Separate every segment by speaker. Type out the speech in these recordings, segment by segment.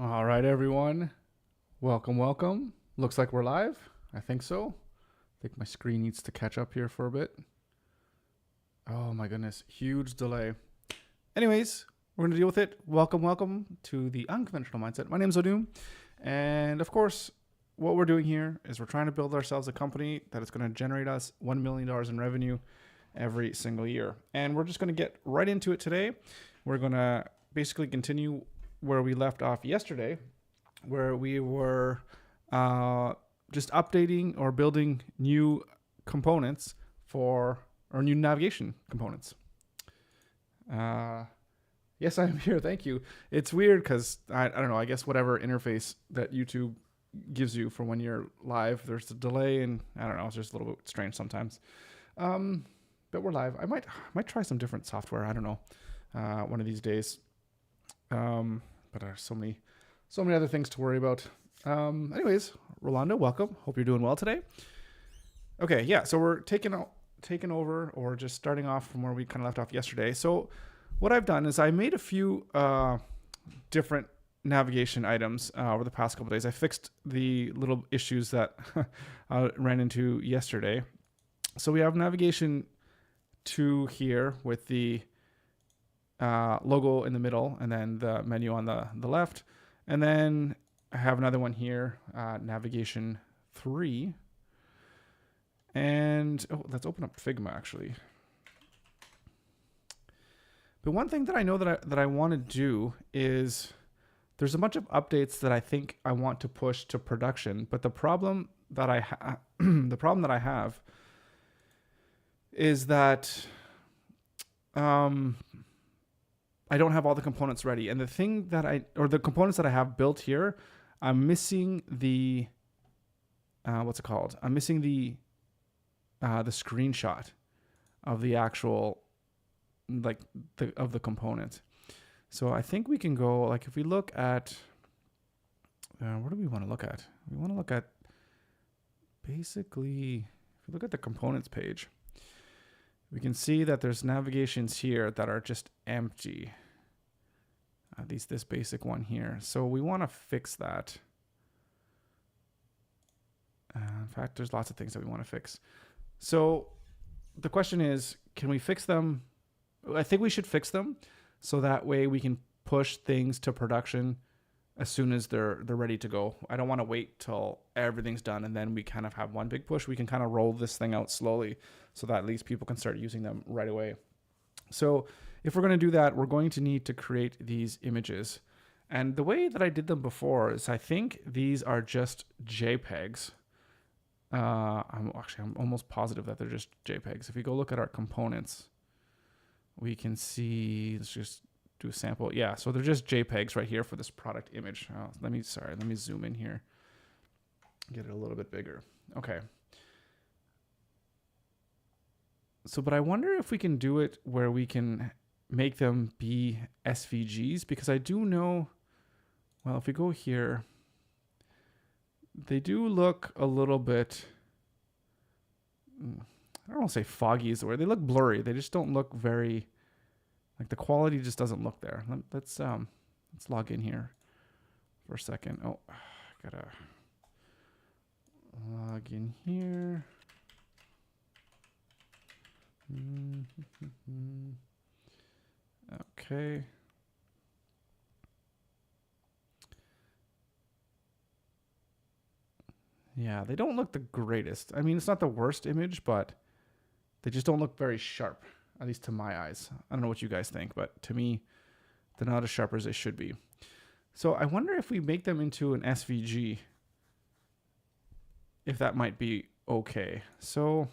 Speaker 1: All right, everyone. Welcome, welcome. Looks like we're live. I think so. I think my screen needs to catch up here for a bit. Oh my goodness, huge delay. Anyways, we're going to deal with it. Welcome, welcome to the Unconventional Mindset. My name is Odum. And of course, what we're doing here is we're trying to build ourselves a company that is going to generate us $1 million in revenue every single year. And we're just going to get right into it today. We're going to basically continue where we left off yesterday, where we were just updating or building new components for or new navigation components. Yes, I'm here. Thank you. It's weird because I don't know. I guess whatever interface that YouTube gives you for when you're live, there's a delay, and I don't know. It's just a little bit strange sometimes. But we're live. I might try some different software. I don't know. One of these days. But there's so many other things to worry about. Anyways, Rolando, welcome. Hope you're doing well today. Okay, yeah. So we're taking over, or just starting off from where we kind of left off yesterday. So what I've done is I made a few different navigation items over the past couple of days. I fixed the little issues that I ran into yesterday. So we have navigation 2 here with the logo in the middle, and then the menu on the left. And then I have another one here, navigation 3. And let's open up Figma actually. But one thing that I know that I want to do is there's a bunch of updates that I think I want to push to production. But the problem that I have is that I don't have all the components ready. And the components that I have built here, I'm missing the, what's it called? I'm missing the screenshot of the actual, of the component. So I think we can go, like if we look at, where do we want to look at? We want to look at basically, if we look at the components page, we can see that there's navigations here that are just empty. At least this basic one here. So we want to fix that. In fact, there's lots of things that we want to fix. So the question is, can we fix them? I think we should fix them so that way we can push things to production as soon as they're ready to go. I don't want to wait till everything's done and then we kind of have one big push. We can kind of roll this thing out slowly so that at least people can start using them right away. So if we're going to do that, we're going to need to create these images. And the way that I did them before is I think these are just JPEGs. I'm almost positive that they're just JPEGs. If we go look at our components, we can see, let's just do a sample. Yeah, so they're just JPEGs right here for this product image. Let me zoom in here. Get it a little bit bigger. Okay. So, but I wonder if we can do it where we can make them be SVGs, because I do know, well, if we go here, they do look a little bit, I don't want to say foggy is the word. They look blurry. They just don't look very, like the quality just doesn't look there. Let's log in here for a second. Oh, I gotta log in here. Okay. Yeah, they don't look the greatest. I mean, it's not the worst image, but they just don't look very sharp, at least to my eyes. I don't know what you guys think, but to me, they're not as sharp as they should be. So I wonder if we make them into an SVG, if that might be okay. So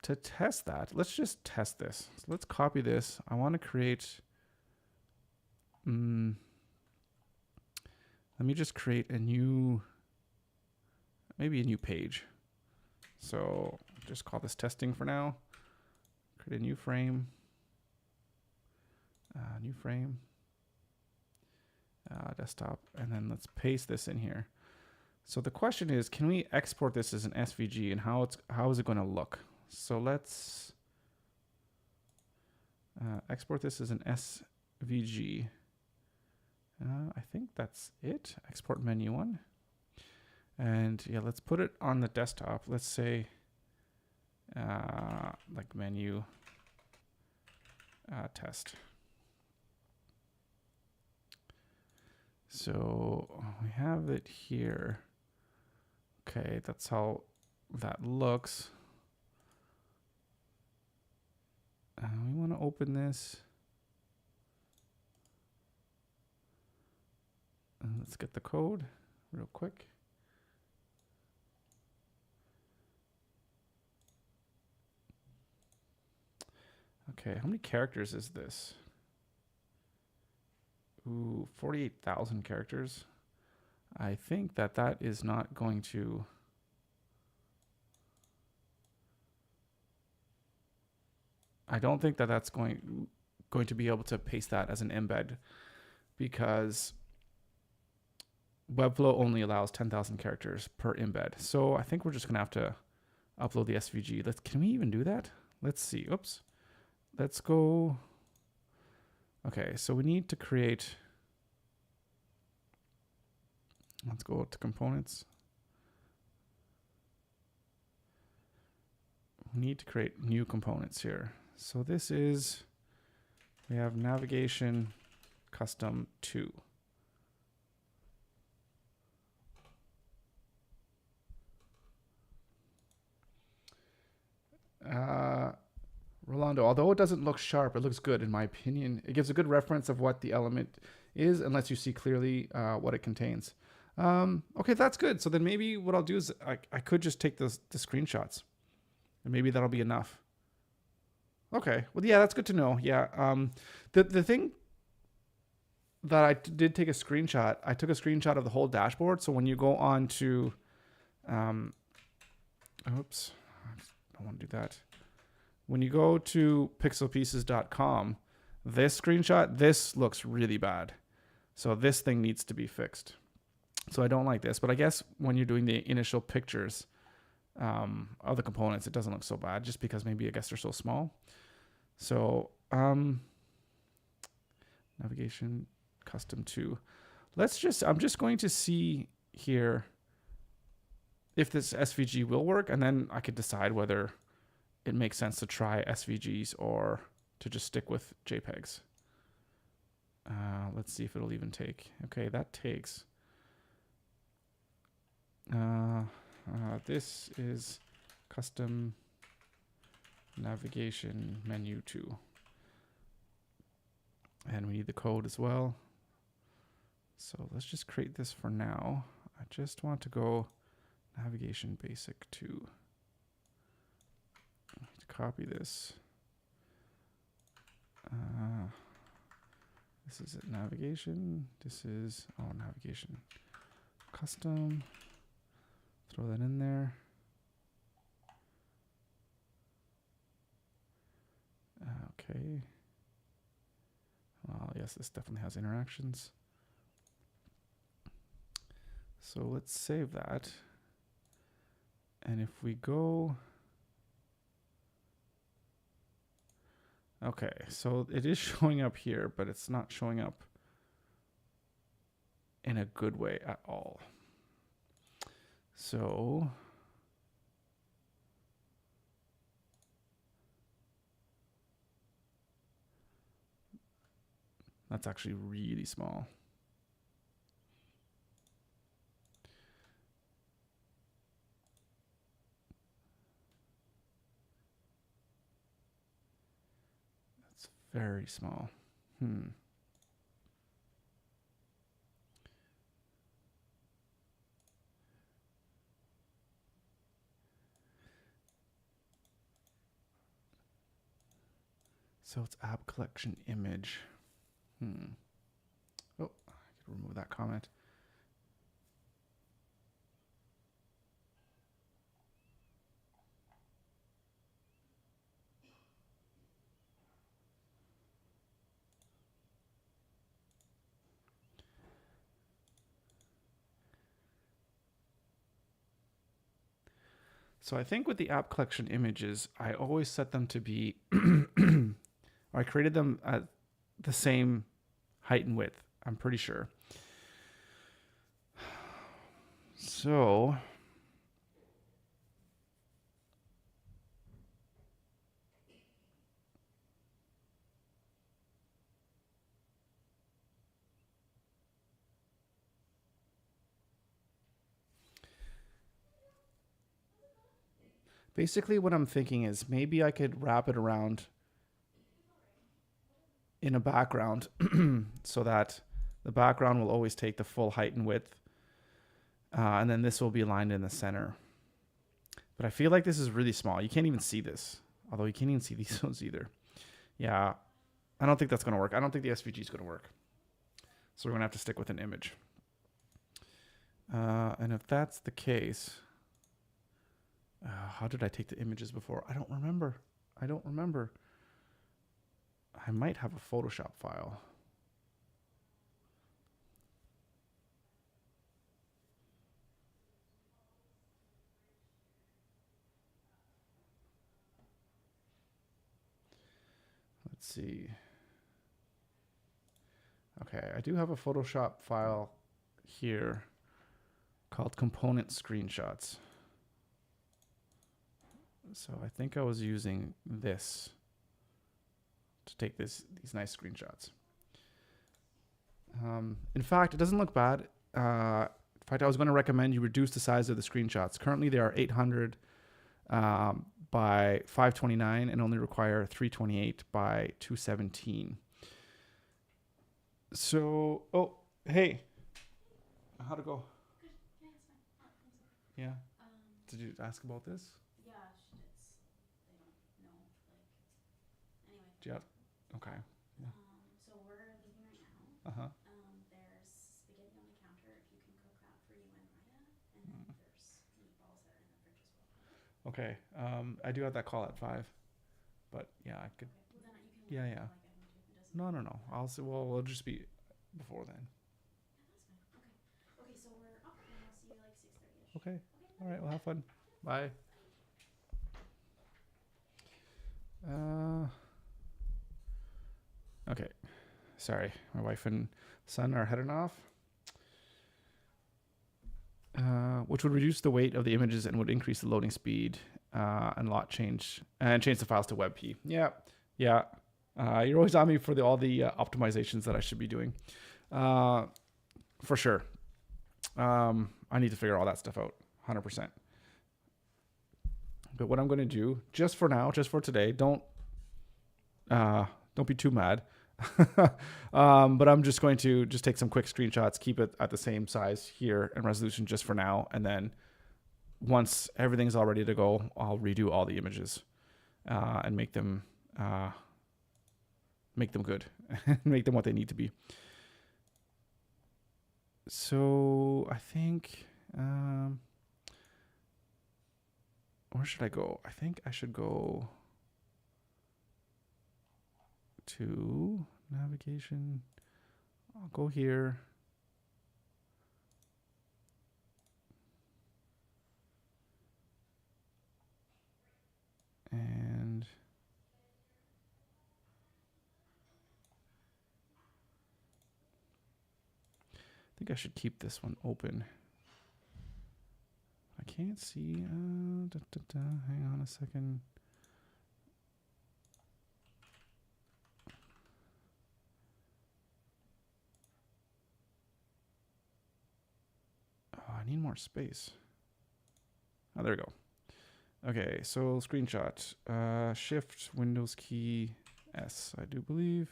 Speaker 1: to test that, let's just test this. So let's copy this. I want to create, let me just create maybe a new page. So just call this testing for now. Create a new frame, desktop, and then let's paste this in here. So the question is, can we export this as an SVG, and how is it going to look? So let's export this as an SVG. I think that's it. Export menu one. And yeah, let's put it on the desktop. Let's say like menu test. So we have it here. Okay, that's how that looks. We want to open this. Let's get the code real quick. Okay, how many characters is this? Ooh, 48,000 characters. I think that that is not going to... I don't think that that's going to be able to paste that as an embed, because Webflow only allows 10,000 characters per embed. So I think we're just going to have to upload the SVG. Can we even do that? Let's see. Oops. Let's go. Okay, so we need to create. Let's go to components. We need to create new components here. So this is, we have navigation custom 2. Rolando, although it doesn't look sharp, it looks good in my opinion. It gives a good reference of what the element is and lets you see clearly what it contains. Okay, that's good. So then maybe what I'll do is I could just take the screenshots, and maybe that'll be enough. Okay, well, yeah, that's good to know. Yeah, the thing that I did take a screenshot, I took a screenshot of the whole dashboard. So when you go on to, oops, I don't want to do that. When you go to pixelpieces.com, this screenshot, this looks really bad. So this thing needs to be fixed. So I don't like this, but I guess when you're doing the initial pictures of the components, it doesn't look so bad, just because maybe I guess they're so small. So navigation custom 2. I'm just going to see here if this SVG will work, and then I could decide whether it makes sense to try SVGs or to just stick with JPEGs. Let's see if it'll even take. Okay, that takes. This is custom navigation menu 2. And we need the code as well. So let's just create this for now. I just want to go navigation basic 2. I need to copy this. This is it, navigation. This is, navigation custom. Throw that in there. Okay. Well, yes, this definitely has interactions. So let's save that. And if we go, okay, so it is showing up here, but it's not showing up in a good way at all. So that's actually really small. That's very small. So it's app collection image. Oh, I could remove that comment. So I think with the app collection images, I always set them to be, or I created them at the same height and width I'm pretty sure. So basically what I'm thinking is maybe I could wrap it around in a background so that the background will always take the full height and width. And then this will be aligned in the center. But I feel like this is really small. You can't even see this. Although you can't even see these ones either. Yeah, I don't think that's going to work. I don't think the SVG is going to work. So we're going to have to stick with an image. And if that's the case, how did I take the images before? I don't remember. I might have a Photoshop file. Let's see. Okay, I do have a Photoshop file here called component screenshots. So I think I was using this to take these nice screenshots. In fact, it doesn't look bad. In fact, I was going to recommend you reduce the size of the screenshots. Currently, they are 800 by 529 and only require 328 by 217. So, oh, hey, how'd it go?
Speaker 2: Good. Yeah, it's fine. Oh, thanks.
Speaker 1: Yeah. Did you ask about this?
Speaker 2: Yeah, they don't know, anyway.
Speaker 1: Yeah. Okay. Yeah.
Speaker 2: So we're leaving right now.
Speaker 1: Uh-huh.
Speaker 2: There's spaghetti on the counter if you can cook that for you and Raya, and then there's meatballs that are in the fridge as well.
Speaker 1: Okay. I do have that call at 5, but yeah, I could.
Speaker 2: Okay. Well, then you can.
Speaker 1: Yeah, yeah.
Speaker 2: Like I want to. It doesn't.
Speaker 1: No. I'll say. Well, we'll just be before then.
Speaker 2: Yeah, that's fine. Okay. Okay. So we're up, and I'll see you like 6:30ish.
Speaker 1: Okay.
Speaker 2: Okay.
Speaker 1: All right. Well, have fun. Bye. Okay. Sorry, my wife and son are heading off. Which would reduce the weight of the images and would increase the loading speed and change the files to WebP. Yeah. You're always on me for all the optimizations that I should be doing. For sure. I need to figure all that stuff out, 100%. But what I'm going to do, just for now, just for today, don't be too mad. But I'm just going to take some quick screenshots, keep it at the same size here and resolution just for now. And then once everything's all ready to go, I'll redo all the images and make them good, make them what they need to be. So I think, where should I go? I think I should go to navigation. I'll go here. And I think I should keep this one open. I can't see. Hang on a second. Oh, I need more space. Oh, there we go. Okay, so screenshot. Shift Windows key S, I do believe.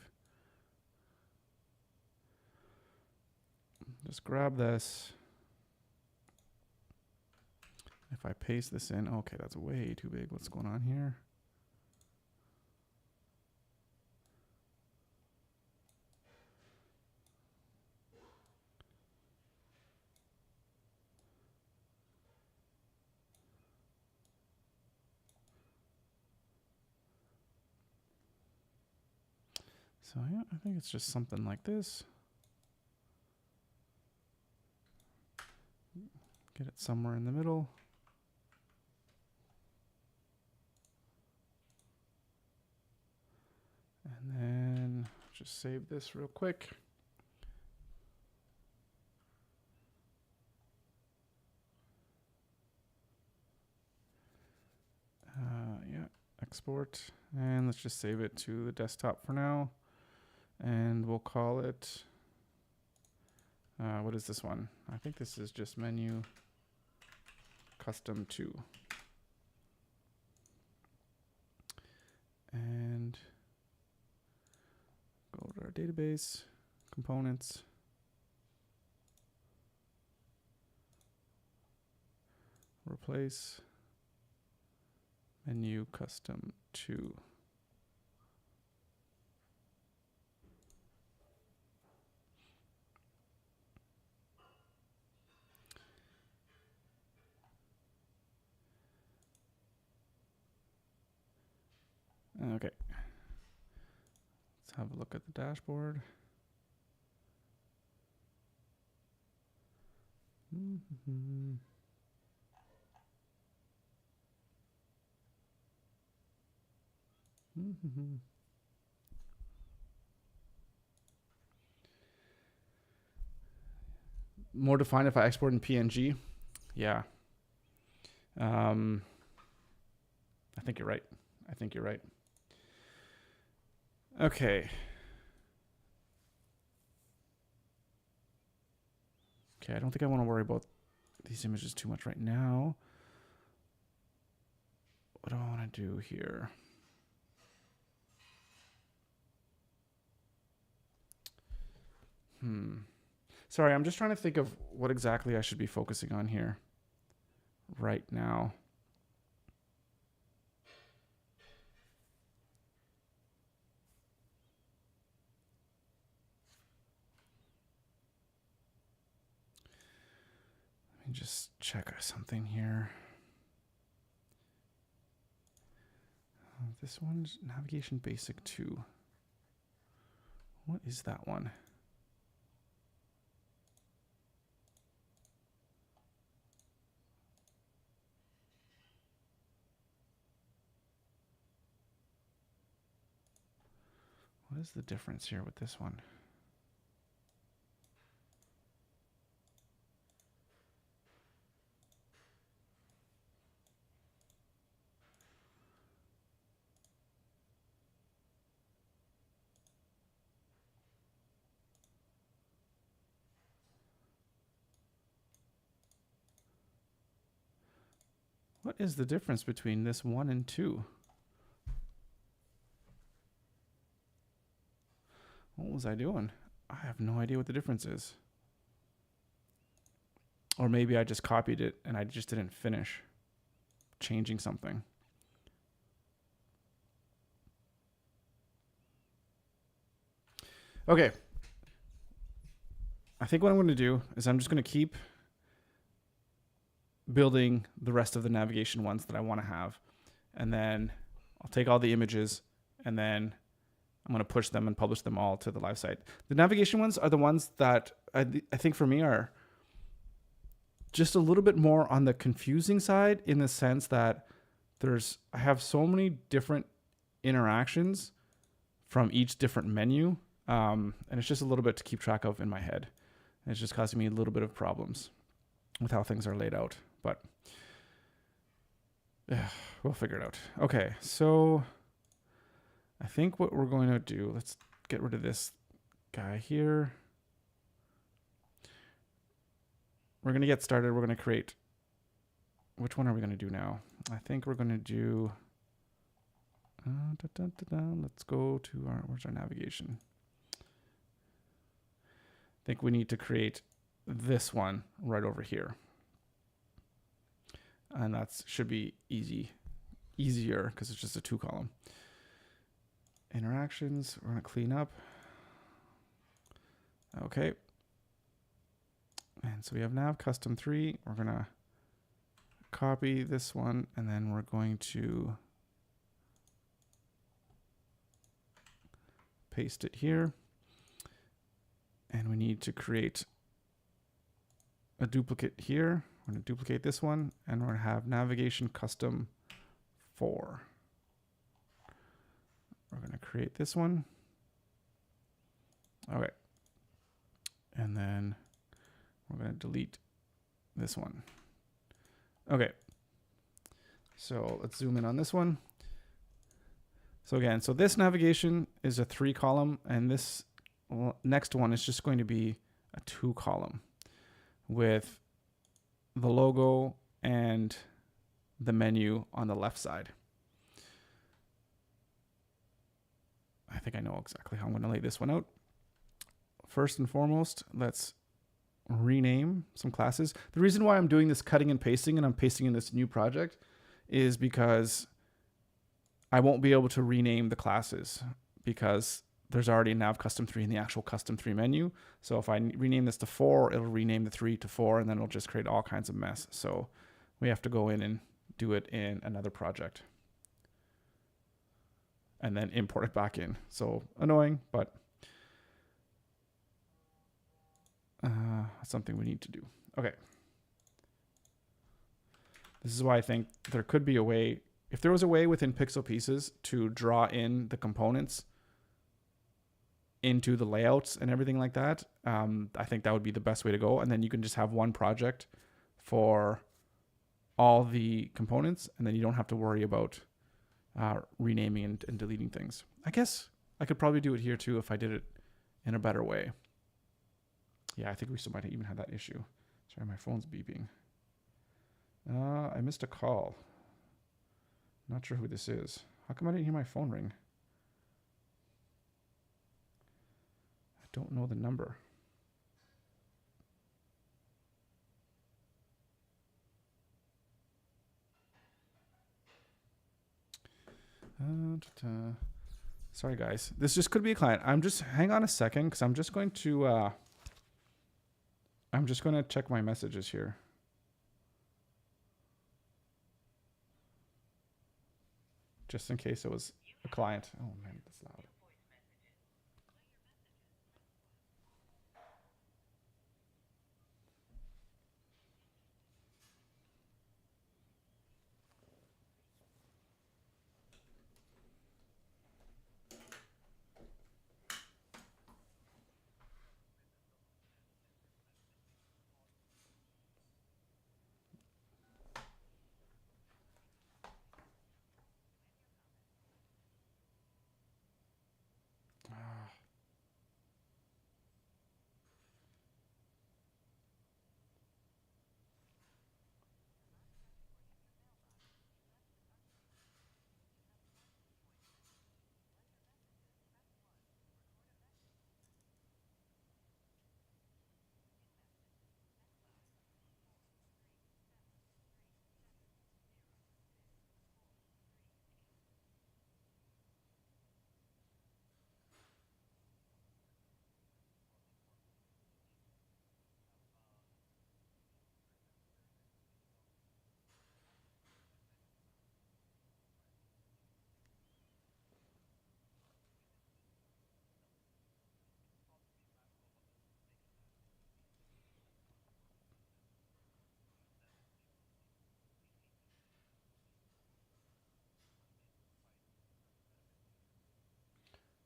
Speaker 1: Just grab this. If I paste this in, okay, that's way too big. What's going on here? So yeah, I think it's just something like this. Get it somewhere in the middle. And then just save this real quick. export, and let's just save it to the desktop for now. And we'll call it, what is this one? I think this is just menu custom 2. And go to our database, components. Replace menu custom 2. Okay. Let's have a look at the dashboard. Mm-hmm. Mm-hmm. More defined if I export in PNG. Yeah. I think you're right. I think you're right. Okay. Okay, I don't think I want to worry about these images too much right now. What do I want to do here? Sorry, I'm just trying to think of what exactly I should be focusing on here right now. Let me just check something here. This one's Navigation Basic 2. What is that one? What is the difference here with this one? What is the difference between this 1 and 2? What was I doing? I have no idea what the difference is. Or maybe I just copied it and I just didn't finish changing something. Okay. I think what I'm going to do is I'm just going to keep building the rest of the navigation ones that I want to have. And then I'll take all the images and then I'm going to push them and publish them all to the live site. The navigation ones are the ones that I think for me are just a little bit more on the confusing side, in the sense that I have so many different interactions from each different menu. And it's just a little bit to keep track of in my head. And it's just causing me a little bit of problems with how things are laid out, but we'll figure it out. Okay, so I think what we're going to do, let's get rid of this guy here. We're going to get started. We're going to create, which one are we going to do now? I think we're going to do, let's go to where's our navigation? I think we need to create this one right over here. And that should be easier because it's just a 2-column. Interactions, we're going to clean up. Okay. And so we have nav custom 3. We're going to copy this one, and then we're going to paste it here. And we need to create a duplicate here. We're going to duplicate this one, and we're going to have navigation custom 4. We're going to create this one. Okay. And then we're going to delete this one. Okay. So let's zoom in on this one. So again, so this navigation is a 3 column, and this next one is just going to be a 2 column with the logo and the menu on the left side. I think I know exactly how I'm going to lay this one out. First and foremost, let's rename some classes. The reason why I'm doing this cutting and pasting, and I'm pasting in this new project, is because I won't be able to rename the classes because there's already a nav custom 3 in the actual custom 3 menu. So if I rename this to 4, it'll rename the 3 to 4, and then it'll just create all kinds of mess. So we have to go in and do it in another project and then import it back in. So annoying, but something we need to do. Okay. This is why I think there could be a way, if there was a way within Pixel Pieces to draw in the components into the layouts and everything like that, I think that would be the best way to go. And then you can just have one project for all the components, and then you don't have to worry about renaming and deleting things. I guess I could probably do it here too if I did it in a better way. Yeah, I think we still might even have that issue. Sorry, my phone's beeping. I missed a call. Not sure who this is. How come I didn't hear my phone ring? I don't know the number. Sorry, guys. This just could be a client. I'm just, hang on a second, because I'm just going to check my messages here. Just in case it was a client. Oh man, that's loud.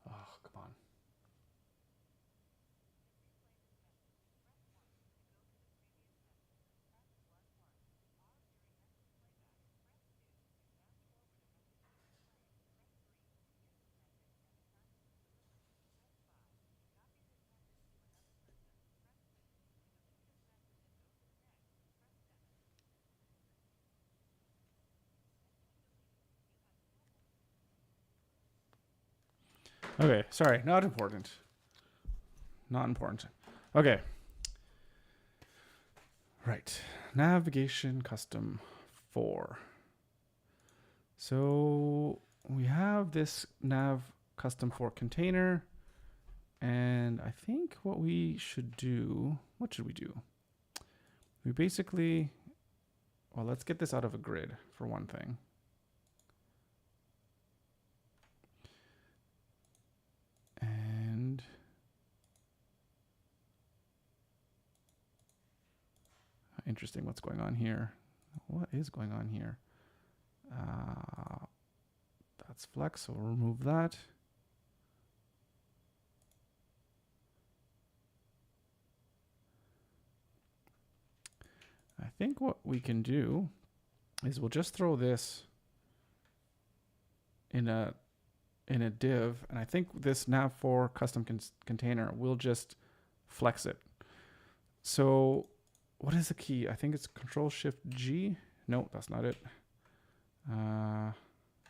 Speaker 1: Oh, come on. Okay, sorry, not important. Not important. Okay. Right. Navigation custom 4. So we have this nav custom 4 container. And I think what we should do, what should we do? We basically, well, let's get this out of a grid for one thing. And interesting what's going on here. What is going on here? That's flex, so we'll remove that. I think what we can do is we'll just throw this in a in a div, and I think this nav4 custom container will just flex it. So what is the key? I think it's Control Shift G. No, that's not it.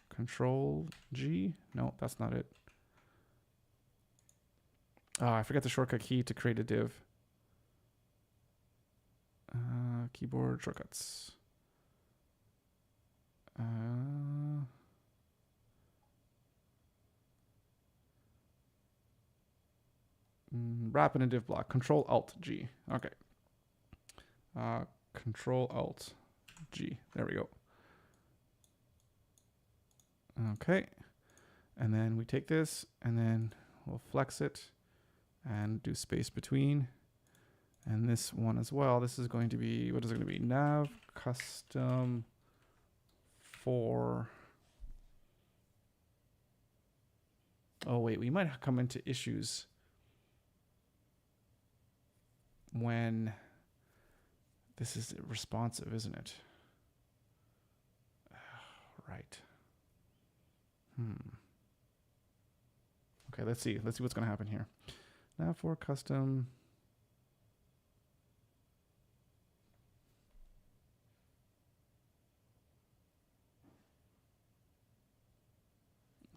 Speaker 1: Control G. No, that's not it. I forgot the shortcut key to create a div. Keyboard shortcuts. Wrap in a div block. Control Alt G. Okay. Control Alt G. There we go. Okay. And then we take this and then we'll flex it and do space between. And this one as well. This is going to be, what is it going to be? Nav custom for. Oh, wait, we might come into issues when this is responsive, isn't it? Right. Okay, let's see. Let's see what's going to happen here. Now for custom.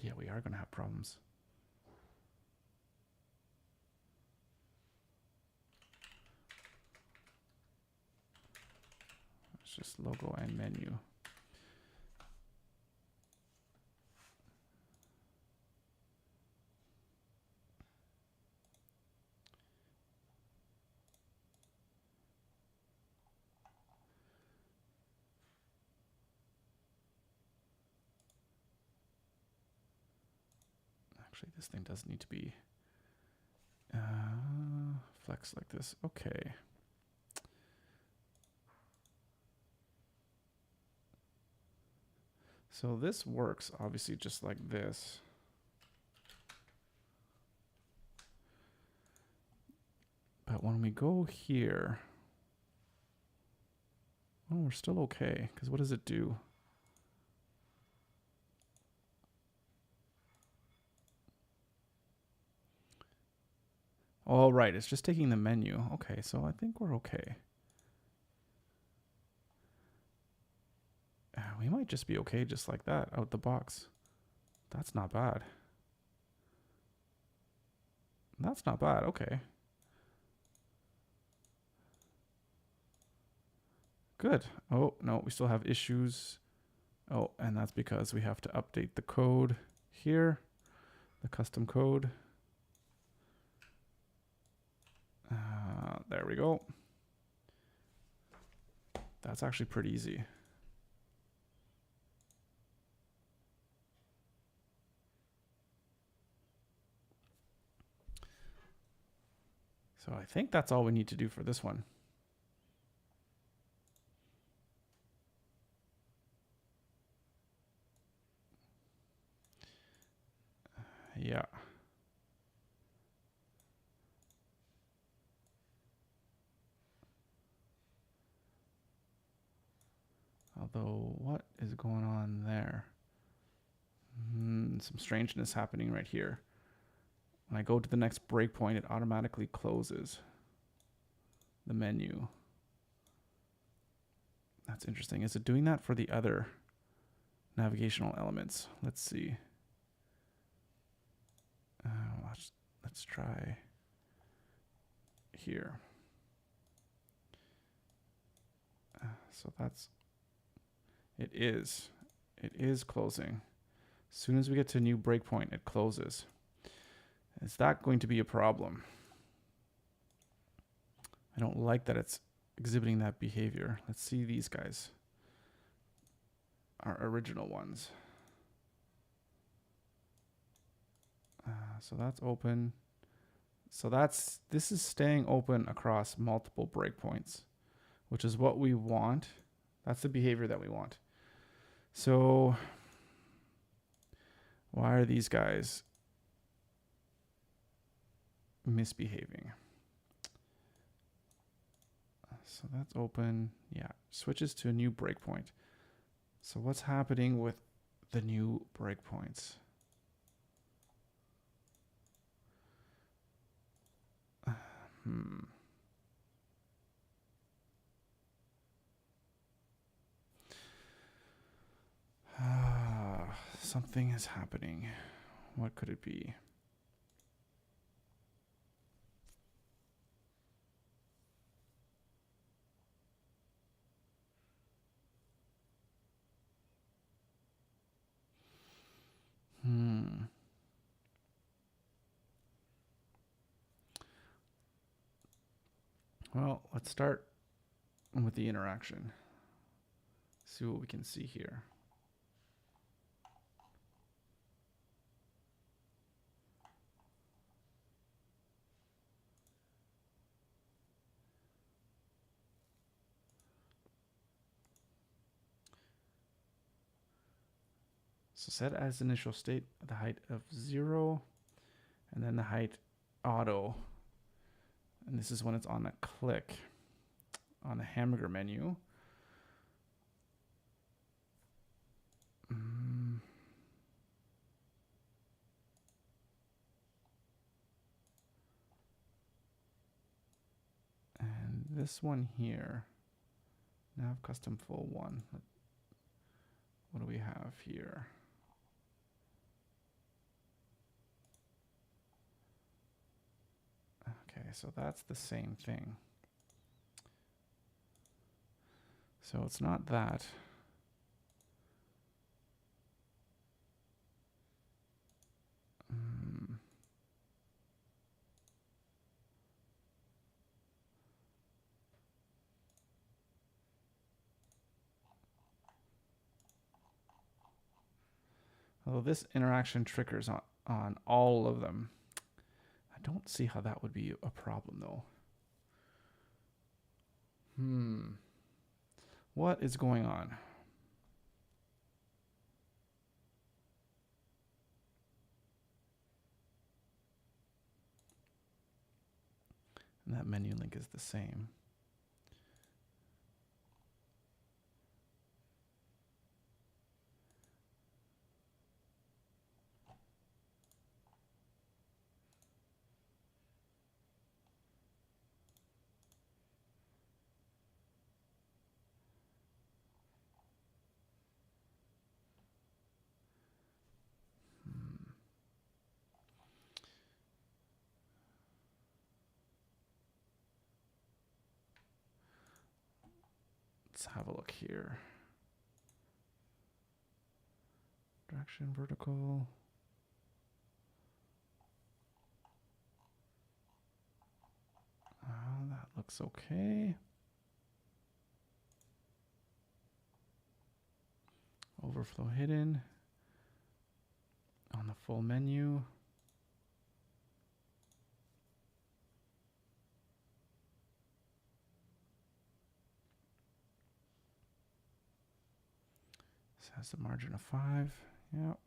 Speaker 1: Yeah, we are going to have problems. It's just logo and menu. Actually, this thing does need to be flex like this. Okay. So this works obviously just like this. But when we go here, oh, we're still okay. Because what does it do? All right, it's just taking the menu. Okay, so I think we're okay. We might just be okay just like that out the box. That's not bad. That's not bad. Okay. Good. Oh, no, we still have issues. Oh, and that's because we have to update the code here, the custom code. There we go. That's actually pretty easy. So I think that's all we need to do for this one. Yeah. Although, what is going on there? Some strangeness happening right here. When I go to the next breakpoint, it automatically closes the menu. That's interesting. Is it doing that for the other navigational elements? Let's see. Let's try here. So that's, it is closing. As soon as we get to a new breakpoint, it closes. Is that going to be a problem? I don't like that it's exhibiting that behavior. Let's see these guys. Our original ones. So that's open. So this is staying open across multiple breakpoints, which is what we want. That's the behavior that we want. So why are these guys misbehaving? So that's open. Yeah, switches to a new breakpoint. So what's happening with the new breakpoints? Something is happening. What could it be? Well, let's start with the interaction. See what we can see here. So set as initial state the height of 0, and then the height auto. And this is when it's on a click on the hamburger menu. And this one here, nav custom full 1. What do we have here? Okay, so that's the same thing. So it's not that. Although this interaction triggers on all of them. I don't see how that would be a problem though. What is going on? And that menu link is the same. Let's have a look here. Direction, vertical. That looks okay. Overflow hidden on the full menu. This has a margin of 5. Yep.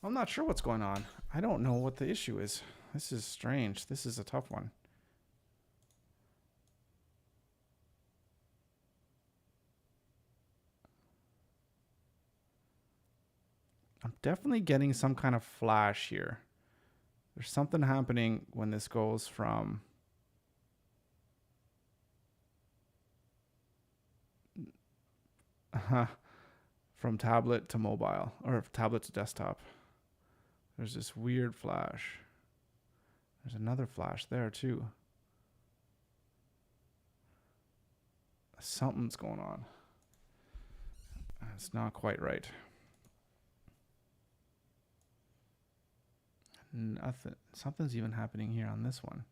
Speaker 1: I'm not sure what's going on. I don't know what the issue is. This is strange. This is a tough one. I'm definitely getting some kind of flash here. There's something happening when this goes from tablet to mobile, or tablet to desktop. There's this weird flash. There's another flash there too. Something's going on. It's not quite right. Nothing. Something's even happening here on this one.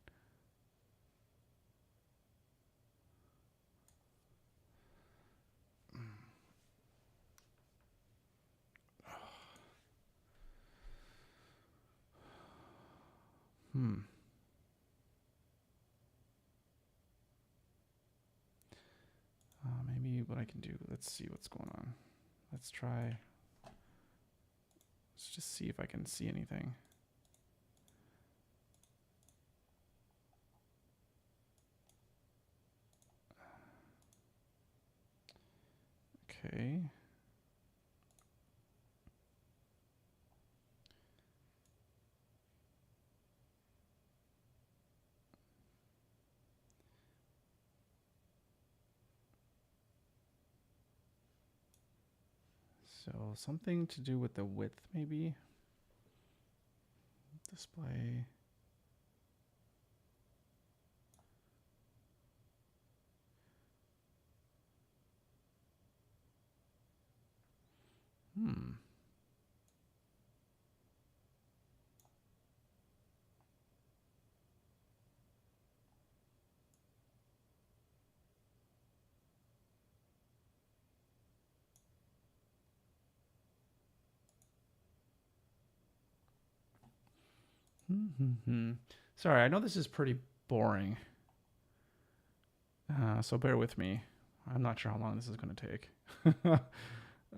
Speaker 1: Maybe what I can do, let's see what's going on. Let's just see if I can see anything. Okay. So something to do with the width, maybe. Display. Sorry, I know this is pretty boring. So bear with me. I'm not sure how long this is going to take.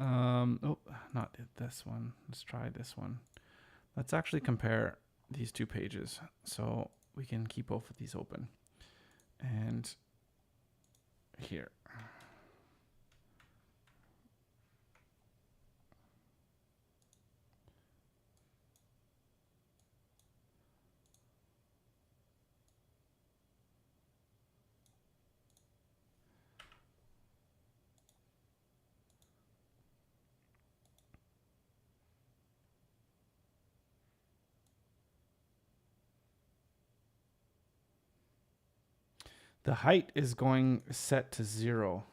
Speaker 1: Oh, not this one. Let's try this one. Let's actually compare these two pages so we can keep both of these open. And here. The height is going set to 0.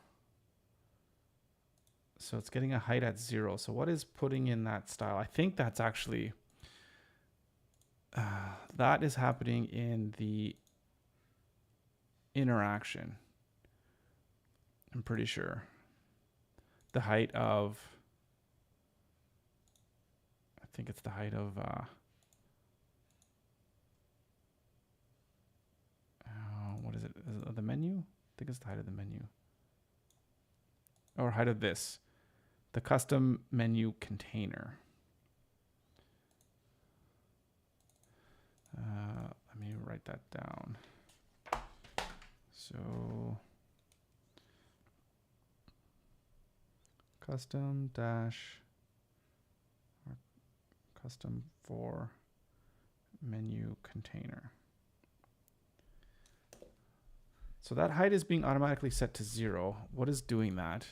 Speaker 1: So it's getting a height at 0. So what is putting in that style? I think that's actually, that is happening in the interaction. I'm pretty sure. The height of, I think it's the height of, what is it? Is it the menu? I think it's the height of the menu. Or height of this. The custom menu container. Let me write that down. So custom dash or custom for menu container. So that height is being automatically set to 0. What is doing that?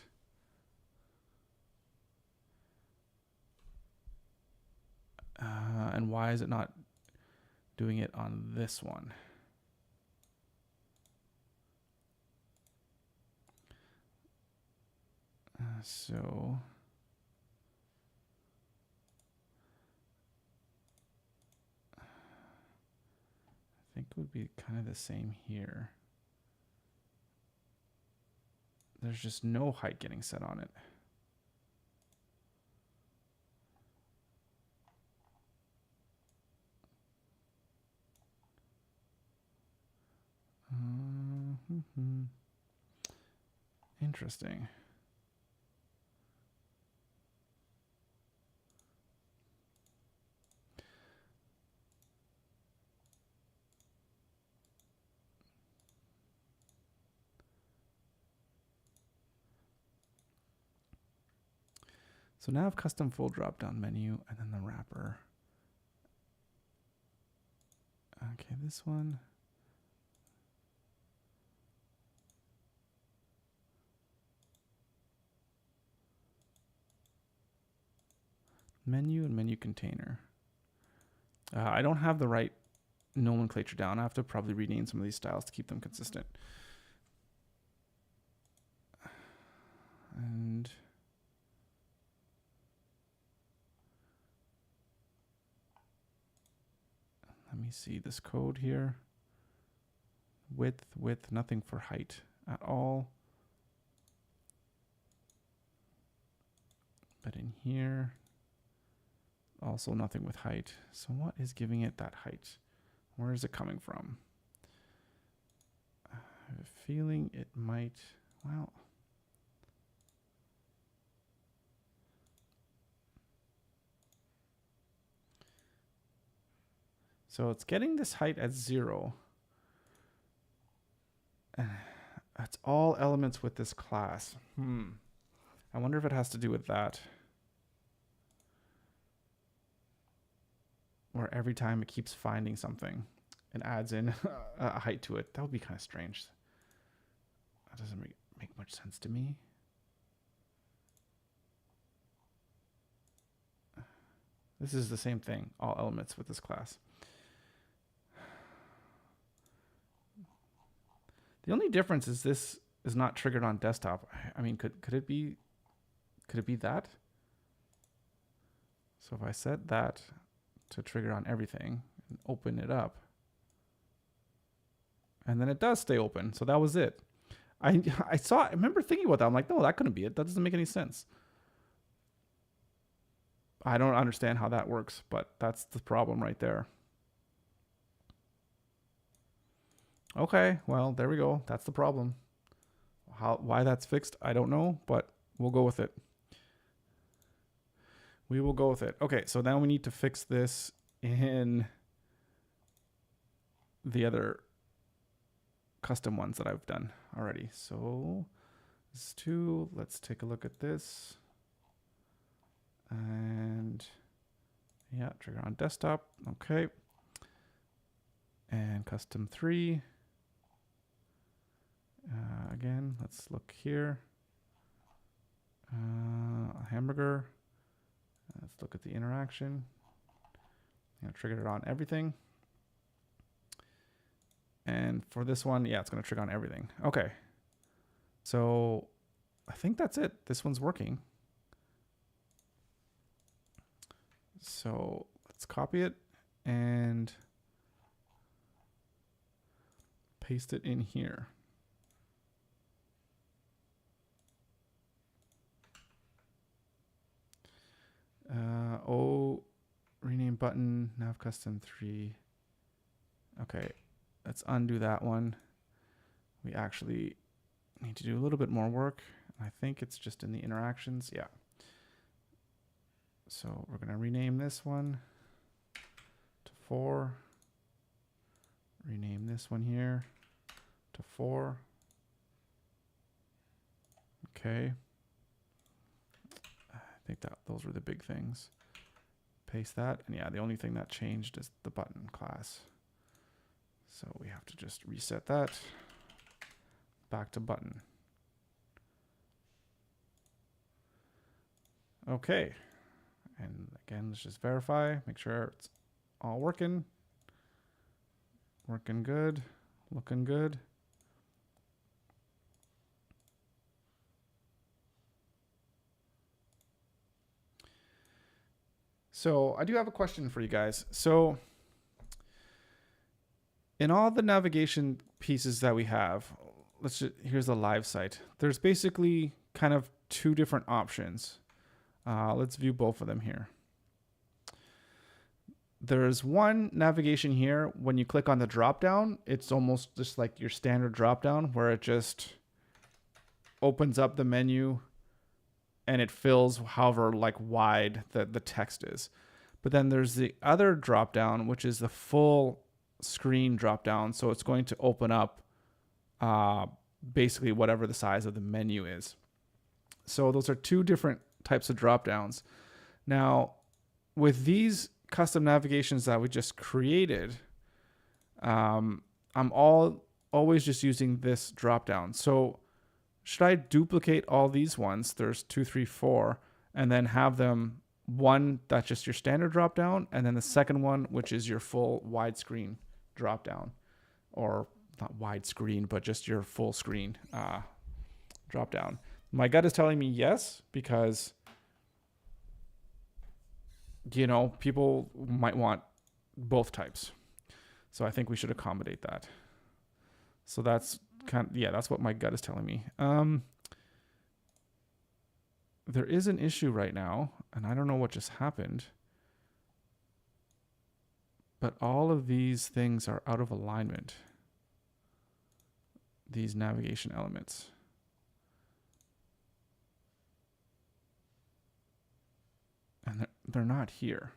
Speaker 1: And why is it not doing it on this one? So I think it would be kind of the same here. There's just no height getting set on it. Interesting. So now I have custom full drop down menu and then the wrapper. Okay, this one. Menu and menu container. I don't have the right nomenclature down. I have to probably rename some of these styles to keep them consistent. And let me see this code here. Width, nothing for height at all. But in here, also nothing with height. So what is giving it that height? Where is it coming from? I have a feeling it might, well, so it's getting this height at 0. That's all elements with this class. I wonder if it has to do with that. Where every time it keeps finding something and adds in a height to it. That would be kind of strange. That doesn't make much sense to me. This is the same thing, all elements with this class. The only difference is this is not triggered on desktop. I mean, could it be that? So if I set that to trigger on everything and open it up, and then it does stay open. So that was it. I remember thinking about that. I'm like, no, that couldn't be it. That doesn't make any sense. I don't understand how that works, but that's the problem right there. Okay, well, there we go. That's the problem. Why that's fixed, I don't know, but we'll go with it. We will go with it. Okay, so now we need to fix this in the other custom ones that I've done already. So this is 2. Let's take a look at this. And yeah, trigger on desktop. Okay. And custom 3. Again, let's look here. Hamburger. Let's look at the interaction. Triggered it on everything. And for this one, yeah, it's going to trigger on everything. Okay. So I think that's it. This one's working. So let's copy it and paste it in here. Rename button, nav custom 3. Okay, let's undo that one. We actually need to do a little bit more work. I think it's just in the interactions. Yeah. So we're going to rename this one to 4. Rename this one here to 4. Okay. I think that those were the big things. Paste that. And yeah, the only thing that changed is the button class. So we have to just reset that back to button. Okay. And again, let's just verify, make sure it's all working. Working good, looking good. So I do have a question for you guys. So in all the navigation pieces that we have, here's the live site. There's basically kind of 2 different options. Let's view both of them here. There's one navigation here. When you click on the drop down, it's almost just like your standard drop down where it just opens up the menu and it fills however like wide the text is. But then there's the other drop down, which is the full screen drop down. So it's going to open up basically whatever the size of the menu is. So those are 2 different types of drop downs. Now, with these custom navigations that we just created, I'm always just using this drop down. So should I duplicate all these ones? There's 2, 3, 4, and then have them one that's just your standard drop down, and then the second one, which is your full widescreen drop down, or not widescreen, but just your full screen drop down. My gut is telling me yes, because people might want both types. So I think we should accommodate that. So that's that's what my gut is telling me. There is an issue right now, and I don't know what just happened. But all of these things are out of alignment. These navigation elements. And they're not here.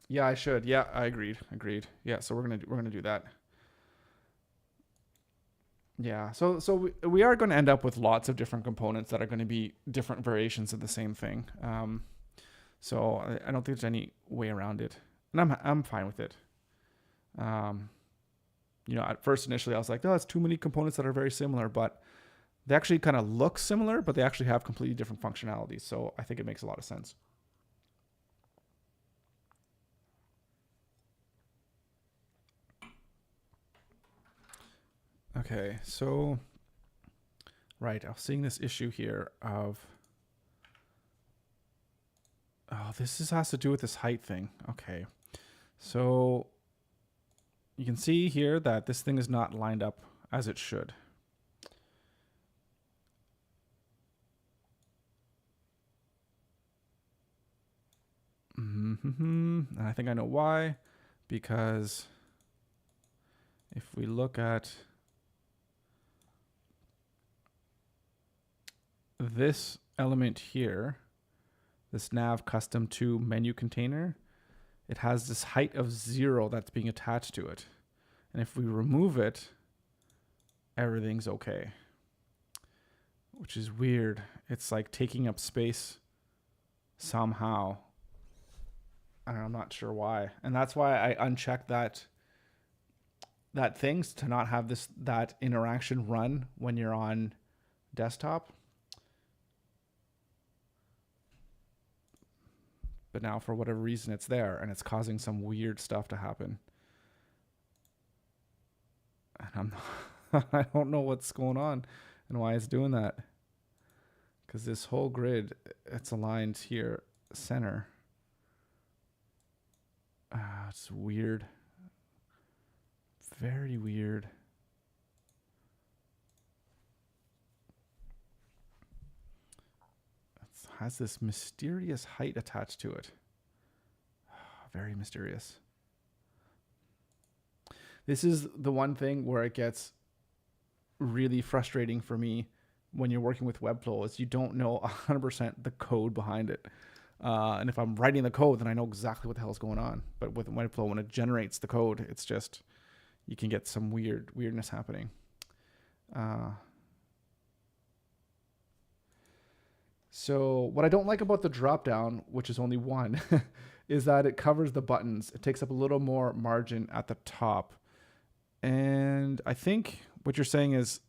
Speaker 1: Yeah, I should. Yeah, I agreed. Yeah, so we're gonna do that. Yeah, so we are going to end up with lots of different components that are going to be different variations of the same thing. So I don't think there's any way around it, and I'm fine with it. At first initially I was like, oh, it's too many components that are very similar, but they actually kind of look similar, but they actually have completely different functionalities. So I think it makes a lot of sense. Okay, so right, I was seeing this issue here of this has to do with this height thing. Okay, so you can see here that this thing is not lined up as it should. And I think I know why, because if we look at this element here, this nav custom to menu container, it has this height of 0 that's being attached to it. And if we remove it, everything's okay. Which is weird. It's like taking up space somehow. I'm not sure why. And that's why I unchecked that things to not have that interaction run when you're on desktop. But now for whatever reason it's there and it's causing some weird stuff to happen. And I don't know what's going on and why it's doing that. Because this whole grid, it's aligned here, center. It's weird. Very weird. It has this mysterious height attached to it. Very mysterious. This is the one thing where it gets really frustrating for me when you're working with Webflow is you don't know 100% the code behind it. And if I'm writing the code, then I know exactly what the hell is going on. But with Webflow, when it generates the code, it's just, you can get some weirdness happening. So what I don't like about the dropdown, which is only one, is that it covers the buttons. It takes up a little more margin at the top. And I think what you're saying is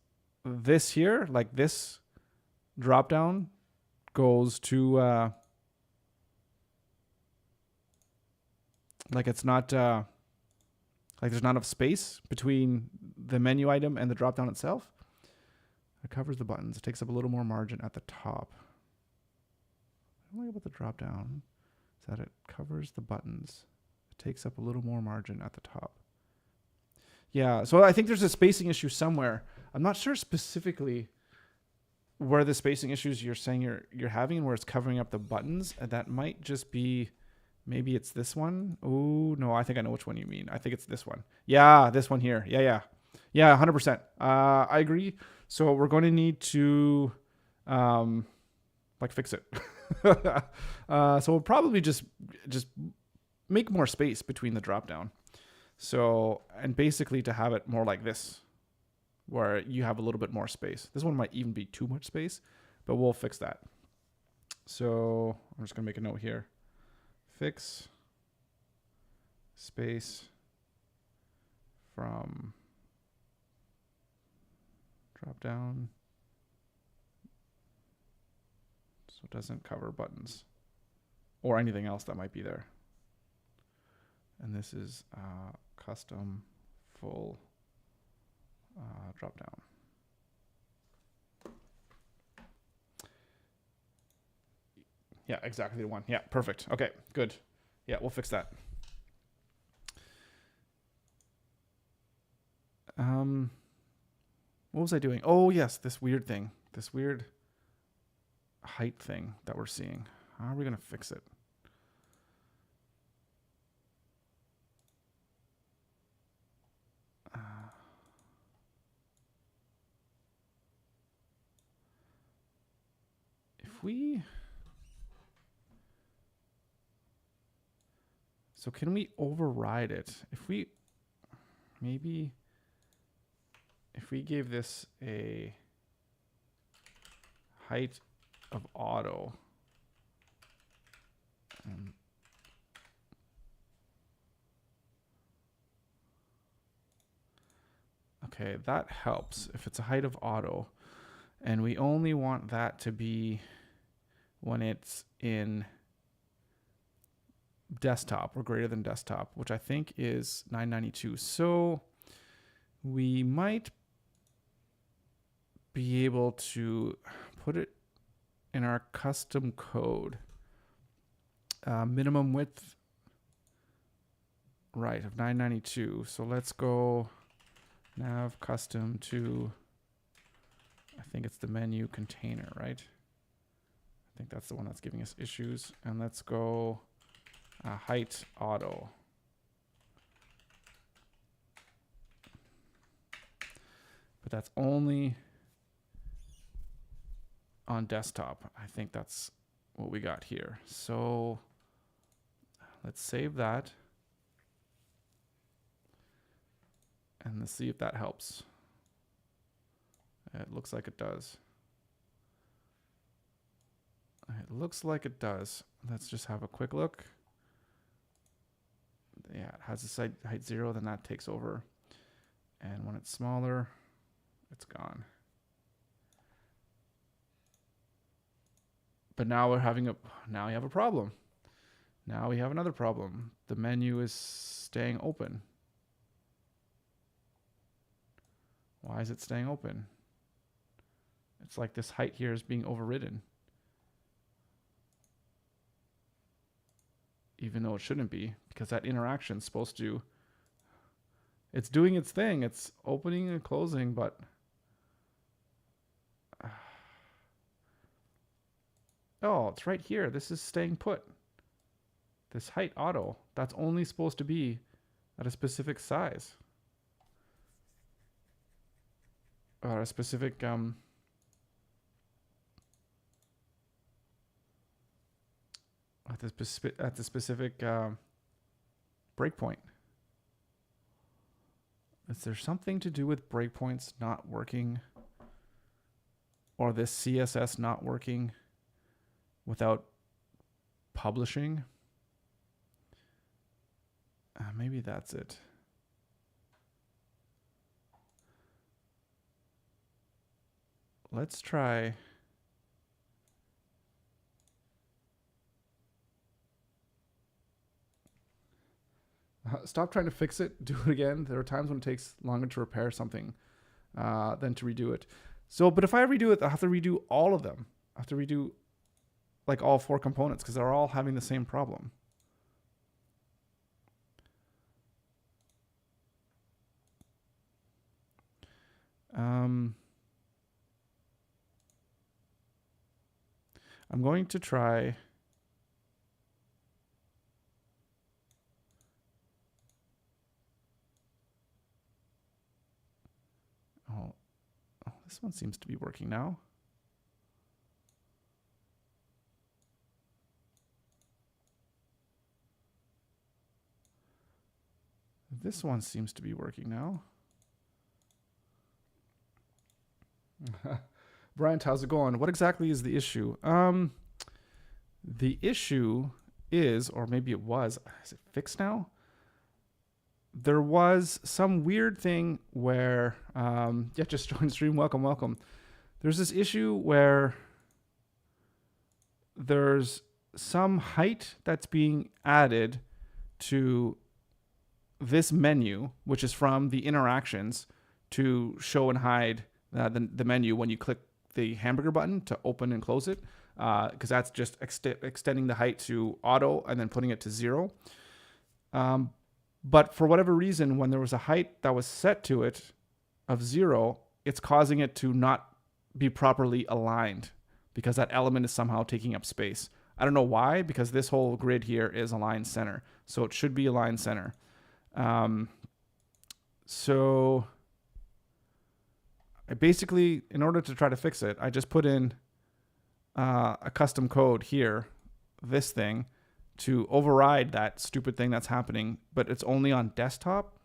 Speaker 1: this here, like this dropdown goes to, like it's not, like there's not enough space between the menu item and the dropdown itself. It covers the buttons. It takes up a little more margin at the top. I don't like about the dropdown is that it covers the buttons. It takes up a little more margin at the top. Yeah, so I think there's a spacing issue somewhere. I'm not sure specifically where the spacing issues you're saying you're having and where it's covering up the buttons. And that might just be, maybe it's this one. Oh, no, I think I know which one you mean. I think it's this one. Yeah, this one here. Yeah, 100%. I agree. So we're going to need to fix it. So we'll probably just make more space between the dropdown. So, and basically to have it more like this, where you have a little bit more space. This one might even be too much space, but we'll fix that. So I'm just going to make a note here. Fix space from drop down so it doesn't cover buttons or anything else that might be there. And this is custom full drop down. Yeah, exactly the one. Yeah, perfect. Okay, good. Yeah, we'll fix that. What was I doing? Oh, yes, this weird thing. This weird height thing that we're seeing. How are we going to fix it? So can we override it? Maybe if we gave this a height of auto, okay, that helps if it's a height of auto, and we only want that to be when it's in desktop or greater than desktop, which I think is 992. So we might be able to put it in our custom code. Minimum width, right, of 992. So let's go nav custom to, I think it's the menu container, right? I think that's the one that's giving us issues. And let's go height auto. But that's only on desktop. I think that's what we got here. So let's save that. And let's see if that helps. It looks like it does. It looks like it does. Let's just have a quick look. Yeah, it has a height 0, then that takes over. And when it's smaller, it's gone. But now we have a problem. Now we have another problem. The menu is staying open. Why is it staying open? It's like this height here is being overridden. Even though it shouldn't be, because that interaction is supposed to, it's doing its thing. It's opening and closing, but oh, it's right here. This is staying put. This height auto, that's only supposed to be at a specific size. Or a specific at the specific breakpoint. Is there something to do with breakpoints not working, or this CSS not working without publishing? Maybe that's it. Let's try. Stop trying to fix it. Do it again. There are times when it takes longer to repair something than to redo it. So, but if I redo it, I have to redo all of them. I have to redo like all 4 components because they're all having the same problem. I'm going to try. Oh, this one seems to be working now. This one seems to be working now. Bryant, how's it going? What exactly is the issue? The issue is, or maybe it was, is it fixed now? There was some weird thing where, yeah, just join the stream. Welcome, welcome. There's this issue where there's some height that's being added to this menu, which is from the interactions to show and hide the menu when you click the hamburger button to open and close it, because that's just extending the height to auto and then putting it to 0. But for whatever reason, when there was a height that was set to it of 0, it's causing it to not be properly aligned because that element is somehow taking up space. I don't know why, because this whole grid here is aligned center. So it should be aligned center. So I basically, in order to try to fix it, I just put in a custom code here, this thing, to override that stupid thing that's happening, but it's only on desktop.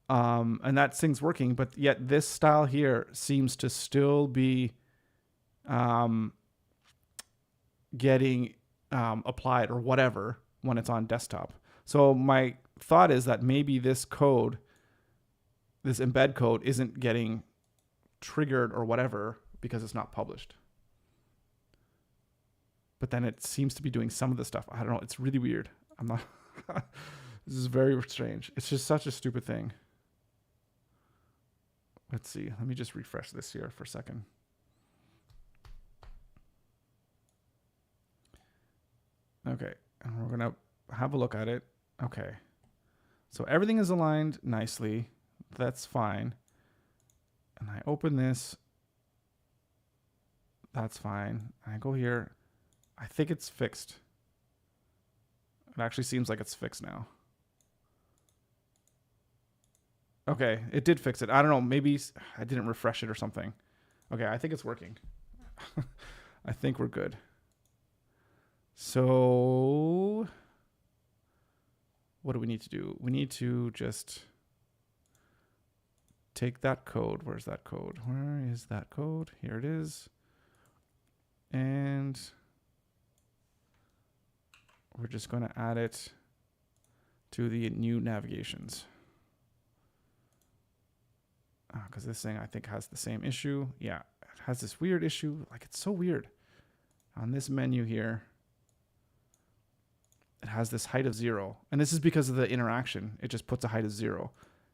Speaker 1: And that thing's working, but yet this style here seems to still be getting applied or whatever when it's on desktop. So my thought is that maybe this code, this embed code, isn't getting triggered or whatever because it's not published. But then it seems to be doing some of the stuff. I don't know. It's really weird. I'm not. This is very strange. It's just such a stupid thing. Let's see. Let me just refresh this here for a second. Okay. And we're going to have a look at it. Okay. So everything is aligned nicely. That's fine. And I open this. That's fine. I go here. I think it's fixed. It actually seems like it's fixed now. Okay, it did fix it. I don't know. Maybe I didn't refresh it or something. Okay, I think it's working. I think we're good. So what do we need to do? We need to just take that code. Where's that code? Where is that code? Here it is. And we're just going to add it to the new navigations. Because this thing, I think, has the same issue. Yeah, it has this weird issue. Like, it's so weird. On this menu here, it has this height of 0. And this is because of the interaction. It just puts a height of 0.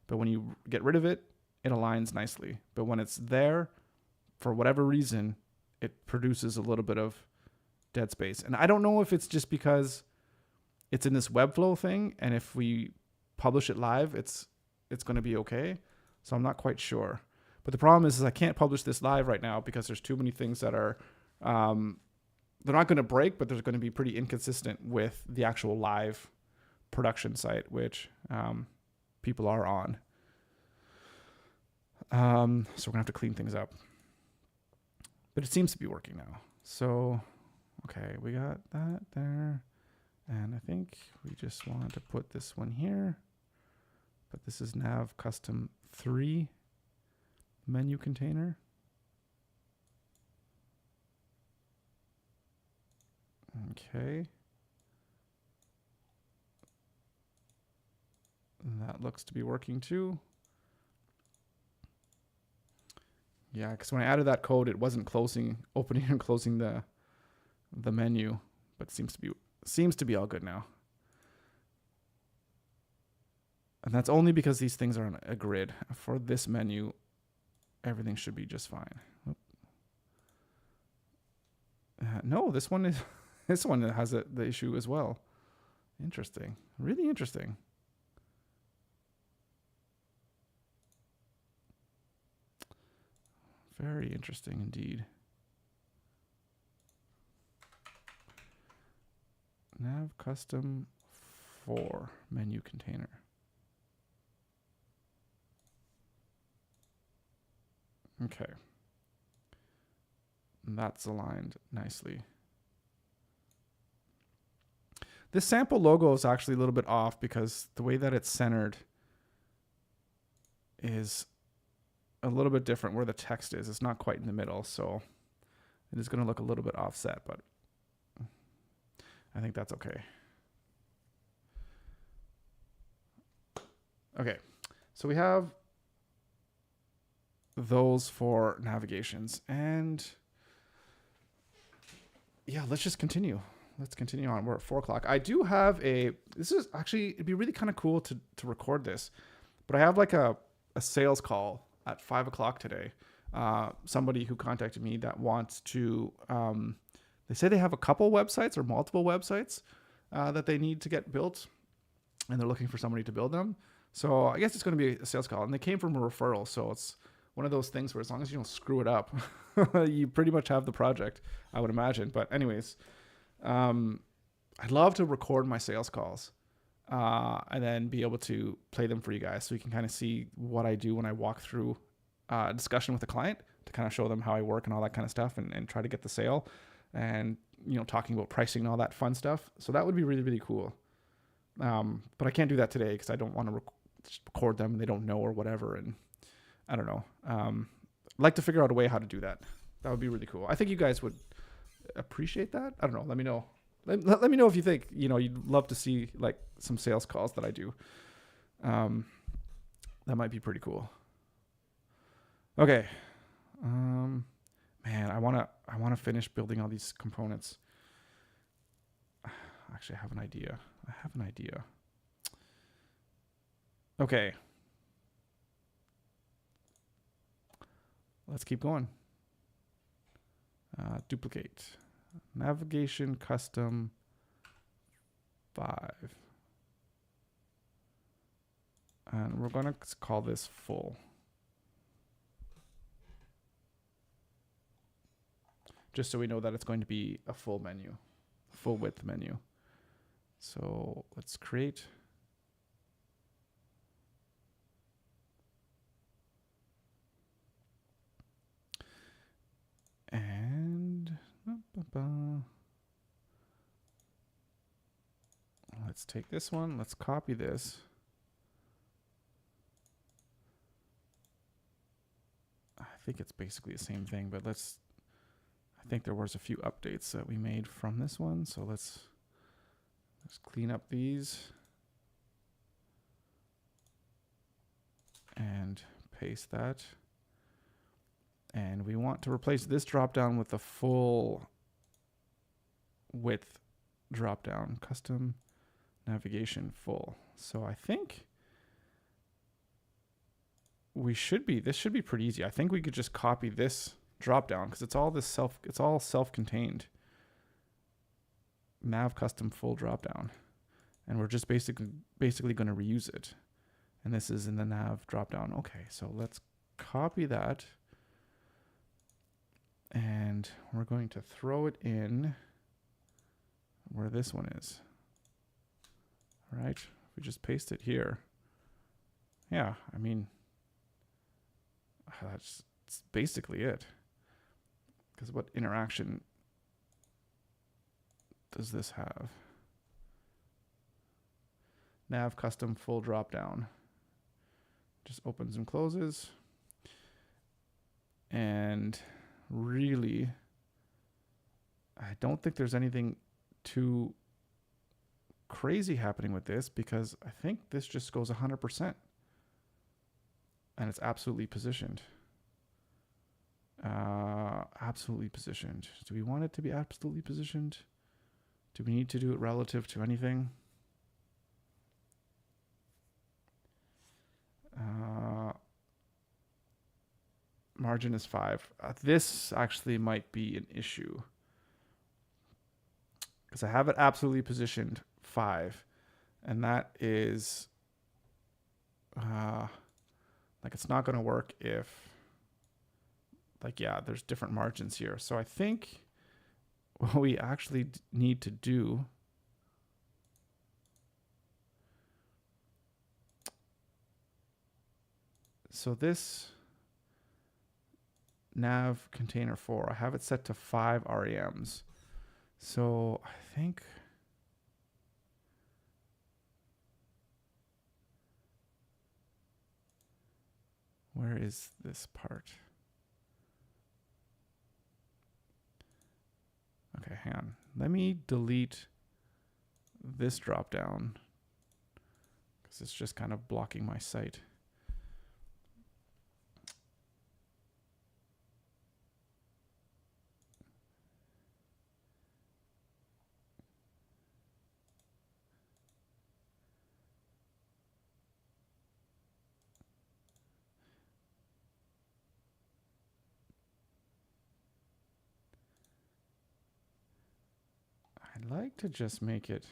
Speaker 1: But when you get rid of it, it aligns nicely. But when it's there, for whatever reason, it produces a little bit of dead space. And I don't know if it's just because it's in this Webflow thing, and if we publish it live, it's going to be okay. So I'm not quite sure. But the problem is I can't publish this live right now because there's too many things that are, they're not going to break, but they're going to be pretty inconsistent with the actual live production site, which people are on. So we're going to have to clean things up. But it seems to be working now. So, okay, we got that there. And I think we just want to put this one here. But this is nav custom 3 menu container. Okay. That looks to be working too. Yeah, because when I added that code, it wasn't opening and closing the menu, but it seems to be all good now. And that's only because these things are on a grid. For this menu, everything should be just fine. No, this one has the issue as well. Interesting. Really interesting. Very interesting indeed. Nav custom 4 menu container. Okay. And that's aligned nicely. This sample logo is actually a little bit off because the way that it's centered is a little bit different where the text is. It's not quite in the middle, so it is going to look a little bit offset, but I think that's okay. Okay, so we have those for navigations, and yeah, let's just continue. Let's continue on. We're at 4 o'clock. I do have this is actually, it'd be really kind of cool to record this, but I have like a sales call at 5 o'clock today. Somebody who contacted me that wants to, they say they have a couple websites or multiple websites that they need to get built, and they're looking for somebody to build them. So I guess it's going to be a sales call, and they came from a referral. So it's one of those things where as long as you don't screw it up, you pretty much have the project, I would imagine. But anyways, I'd love to record my sales calls and then be able to play them for you guys so you can kind of see what I do when I walk through discussion with the client to kind of show them how I work and all that kind of stuff, and try to get the sale, and talking about pricing and all that fun stuff. So that would be really, really cool. But I can't do that today because I don't want to record them and they don't know or whatever. And I don't know. I'd like to figure out a way how to do that. That would be really cool. I think you guys would appreciate that. I don't know. Let me know. Let me know if you think, you'd love to see like some sales calls that I do. That might be pretty cool. Okay. Man, I want to finish building all these components. Actually, I have an idea. Okay. Let's keep going. Duplicate. Navigation custom 5. And we're going to call this full. Just so we know that it's going to be a full menu, full width menu. So let's create. And let's take this one. Let's copy this. I think it's basically the same thing, but I think there was a few updates that we made from this one. So let's clean up these and paste that. And we want to replace this dropdown with the full width dropdown, custom navigation full. So I think this should be pretty easy. I think we could just copy this dropdown because it's all self-contained. Nav custom full dropdown, and we're just basically going to reuse it. And this is in the nav dropdown. Okay, so let's copy that, and we're going to throw it in where this one is. All right, we just paste it here. Yeah, I mean, that's basically it. Because what interaction does this have? Nav custom full dropdown. Just opens and closes. And really, I don't think there's anything too crazy happening with this, because I think this just goes 100%. And it's absolutely positioned. Absolutely positioned. Do we want it to be absolutely positioned? Do we need to do it relative to anything? Margin is 5. This actually might be an issue because I have it absolutely positioned 5, and that is like it's not going to work if, like, yeah, there's different margins here. So I think what we actually need to do so this nav container 4, I have it set to 5 REMs. So I think where is this part? Okay, hang on. Let me delete this drop down because it's just kind of blocking my site. I'd like to just make it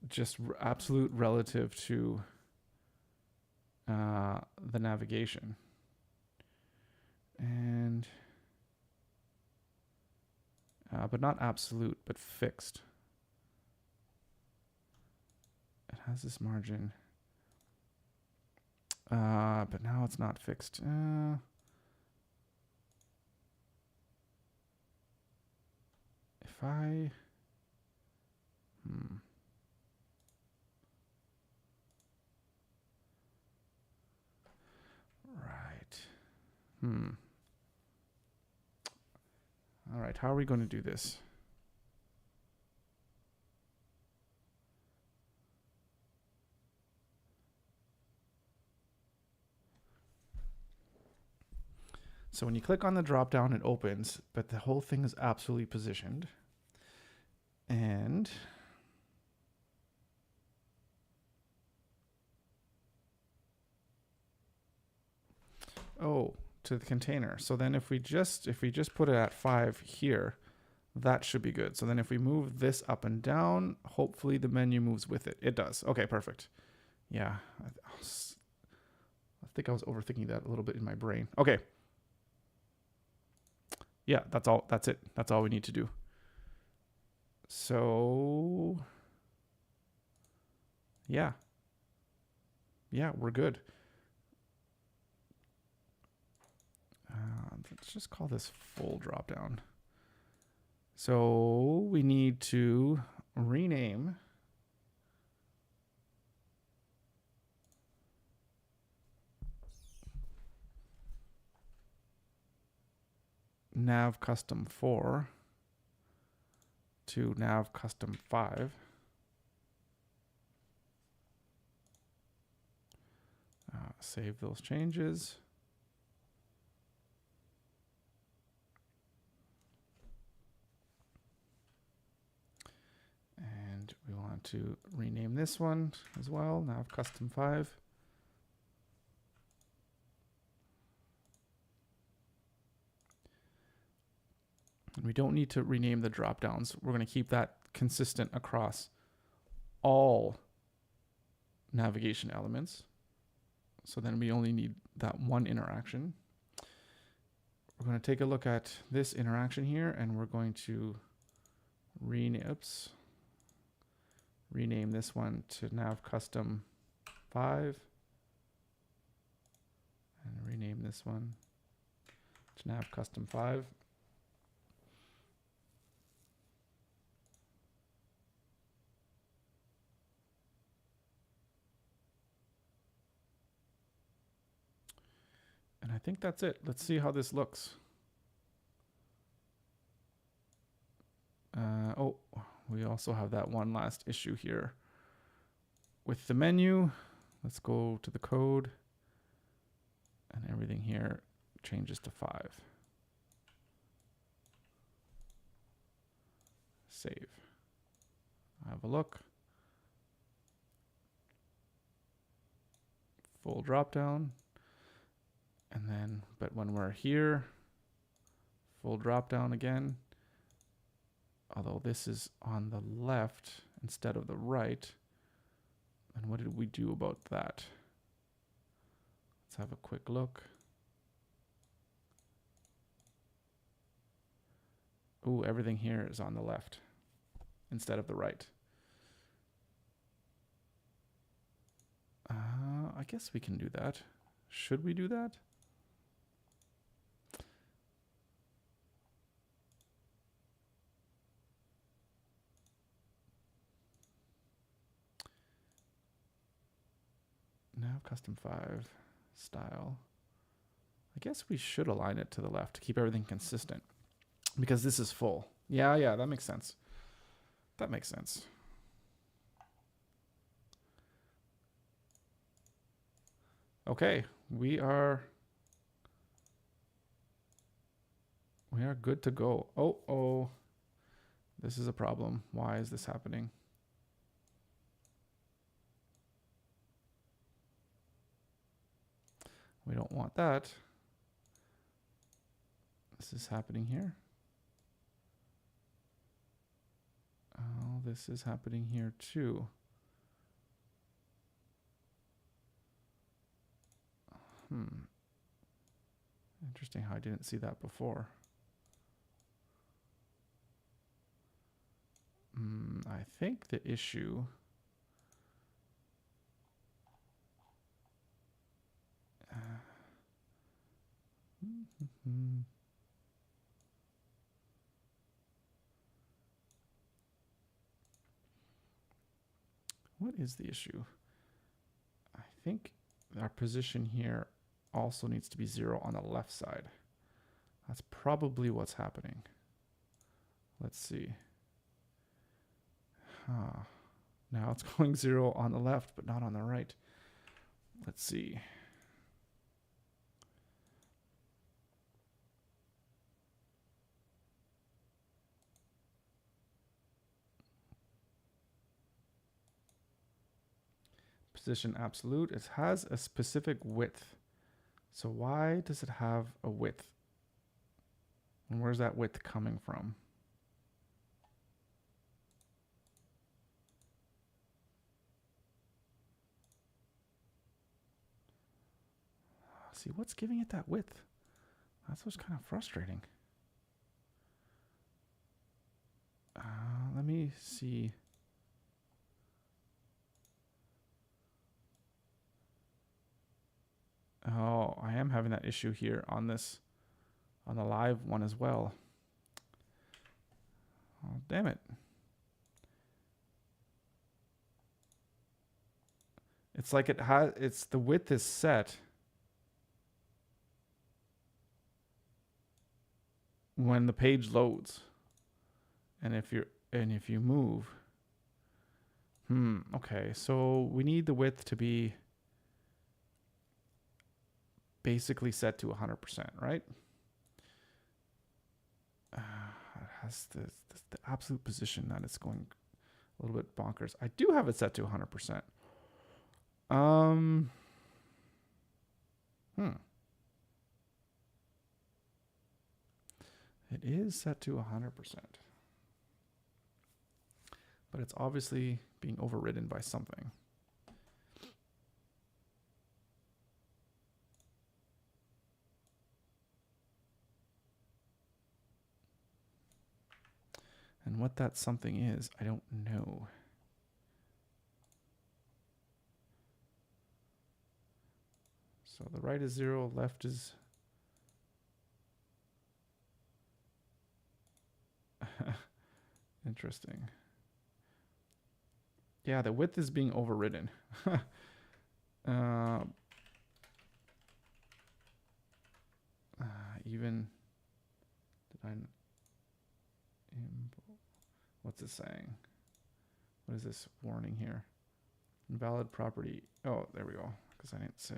Speaker 1: just absolute relative to the navigation. And but not absolute, but fixed. has this margin. But now it's not fixed. If I... Right. All right, how are we going to do this? So when you click on the drop down, it opens, but the whole thing is absolutely positioned. And oh, to the container. So then if we just put it at 5 here, that should be good. So then if we move this up and down, hopefully the menu moves with it. It does. Okay, perfect. Yeah. I think I was overthinking that a little bit in my brain. Okay. Yeah, that's all. That's it. That's all we need to do. So yeah. Yeah, we're good. Let's just call this full drop down. So we need to rename nav custom 4 to nav custom 5. Save those changes. And we want to rename this one as well, nav custom 5. And we don't need to rename the drop downs. We're going to keep that consistent across all navigation elements. So then we only need that one interaction. We're going to take a look at this interaction here, and we're going to rename this one to nav custom 5, and rename this one to nav custom 5. And I think that's it. Let's see how this looks. Oh, we also have that one last issue here with the menu. Let's go to the code, and everything here changes to 5. Save. Have a look. Full drop down. And then, but when we're here, full drop down again. Although this is on the left instead of the right. And what did we do about that? Let's have a quick look. Ooh, everything here is on the left instead of the right. I guess we can do that. Should we do that? Nav custom 5 style. I guess we should align it to the left to keep everything consistent because this is full. Yeah, that makes sense. That makes sense. Okay, we are good to go. Oh, this is a problem. Why is this happening? We don't want that. This is happening here. Oh, this is happening here too. Interesting how I didn't see that before. I think the issue What is the issue? I think our position here also needs to be 0 on the left side. That's probably what's happening. Let's see. Now it's going 0 on the left, but not on the right. Let's see. Position absolute. It has a specific width. So why does it have a width? And where's that width coming from? See, what's giving it that width? That's what's kind of frustrating. Let me see. Oh, I am having that issue here on this, on the live one as well. Oh, damn it. It's like it has, it's the width is set when the page loads. And if you move, okay, so we need the width to be basically set to 100%, right? It has the absolute position that it's going a little bit bonkers. I do have it set to 100%. It is set to 100%. But it's obviously being overridden by something. And what that something is, I don't know. So the right is 0, left is... Interesting. Yeah, the width is being overridden. Even... Did I... What's it saying? What is this warning here? Invalid property. Oh, there we go. Because I didn't say.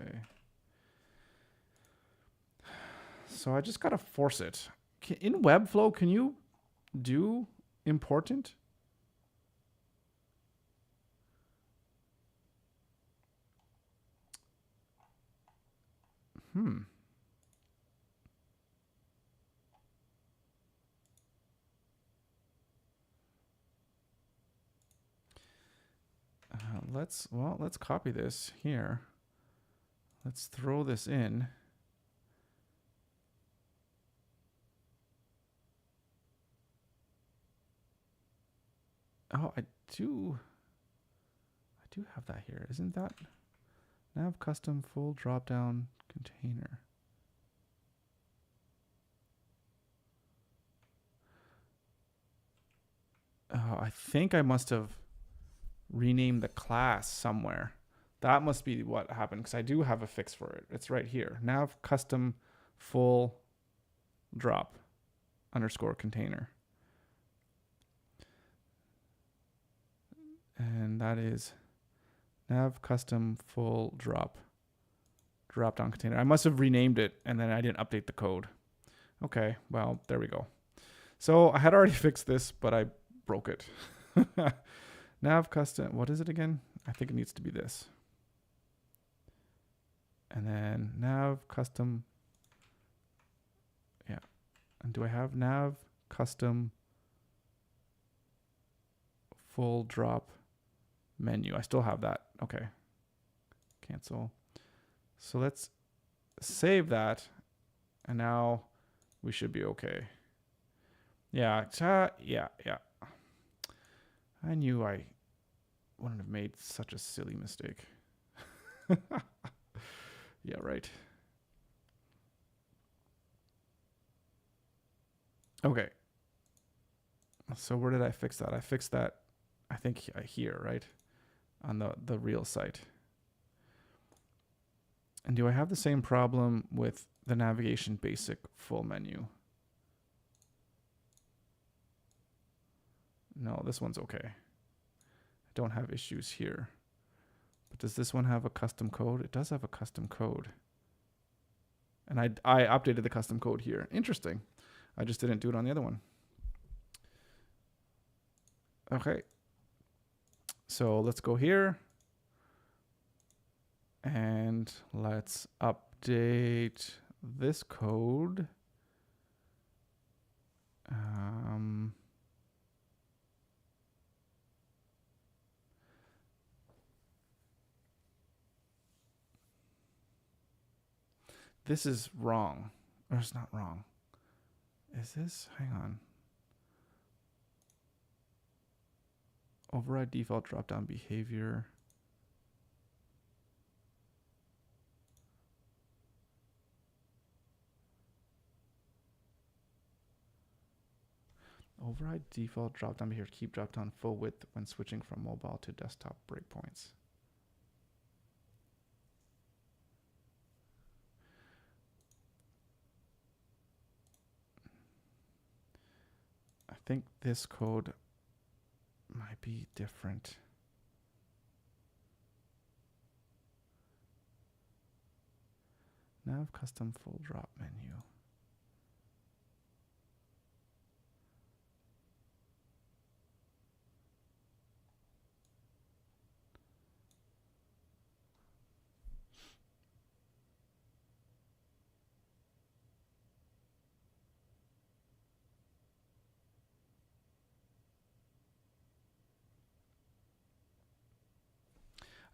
Speaker 1: So I just got to force it. In Webflow, can you do important? Let's copy this here. Let's throw this in. Oh, I do have that here. Isn't that nav custom full drop down container? Oh, I think I must have renamed the class somewhere. That must be what happened, because I do have a fix for it. It's right here. Nav custom full drop underscore container. And that is nav custom full drop down container. I must have renamed it and then I didn't update the code. Okay, well, there we go. So I had already fixed this, but I broke it. Nav custom, what is it again? I think it needs to be this. And then nav custom. Yeah. And do I have nav custom full drop menu? I still have that. Okay. Cancel. So let's save that. And now we should be okay. Yeah. Yeah. I knew I wouldn't have made such a silly mistake. Yeah, right. Okay. So where did I fix that? I fixed that, I think here, right? On the real site. And do I have the same problem with the navigation basic full menu? No, this one's okay. I don't have issues here. But does this one have a custom code? It does have a custom code. And I updated the custom code here. Interesting. I just didn't do it on the other one. Okay. So let's go here. And let's update this code. This is wrong. Or it's not wrong. Is this? Hang on. Override default drop-down behavior. Override default drop-down behavior. Keep drop-down full width when switching from mobile to desktop breakpoints. I think this code might be different. Nav custom full drop menu.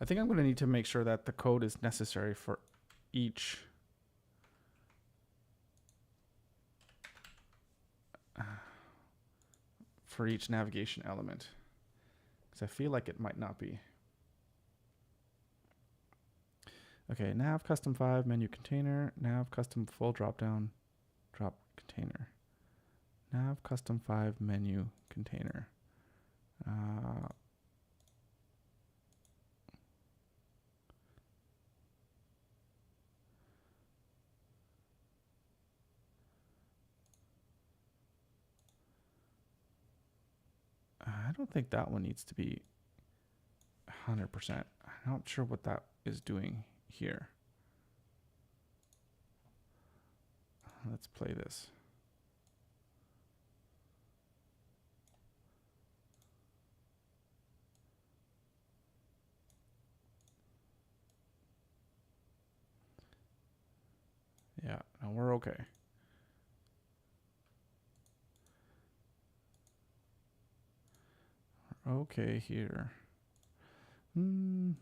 Speaker 1: I think I'm going to need to make sure that the code is necessary for each navigation element, because I feel like it might not be. Okay, nav custom 5 menu container, nav custom full drop down drop container, nav custom 5 menu container. I don't think that one needs to be 100%. I'm not sure what that is doing here. Let's play this. Yeah, no, we're okay. We're okay here. Nav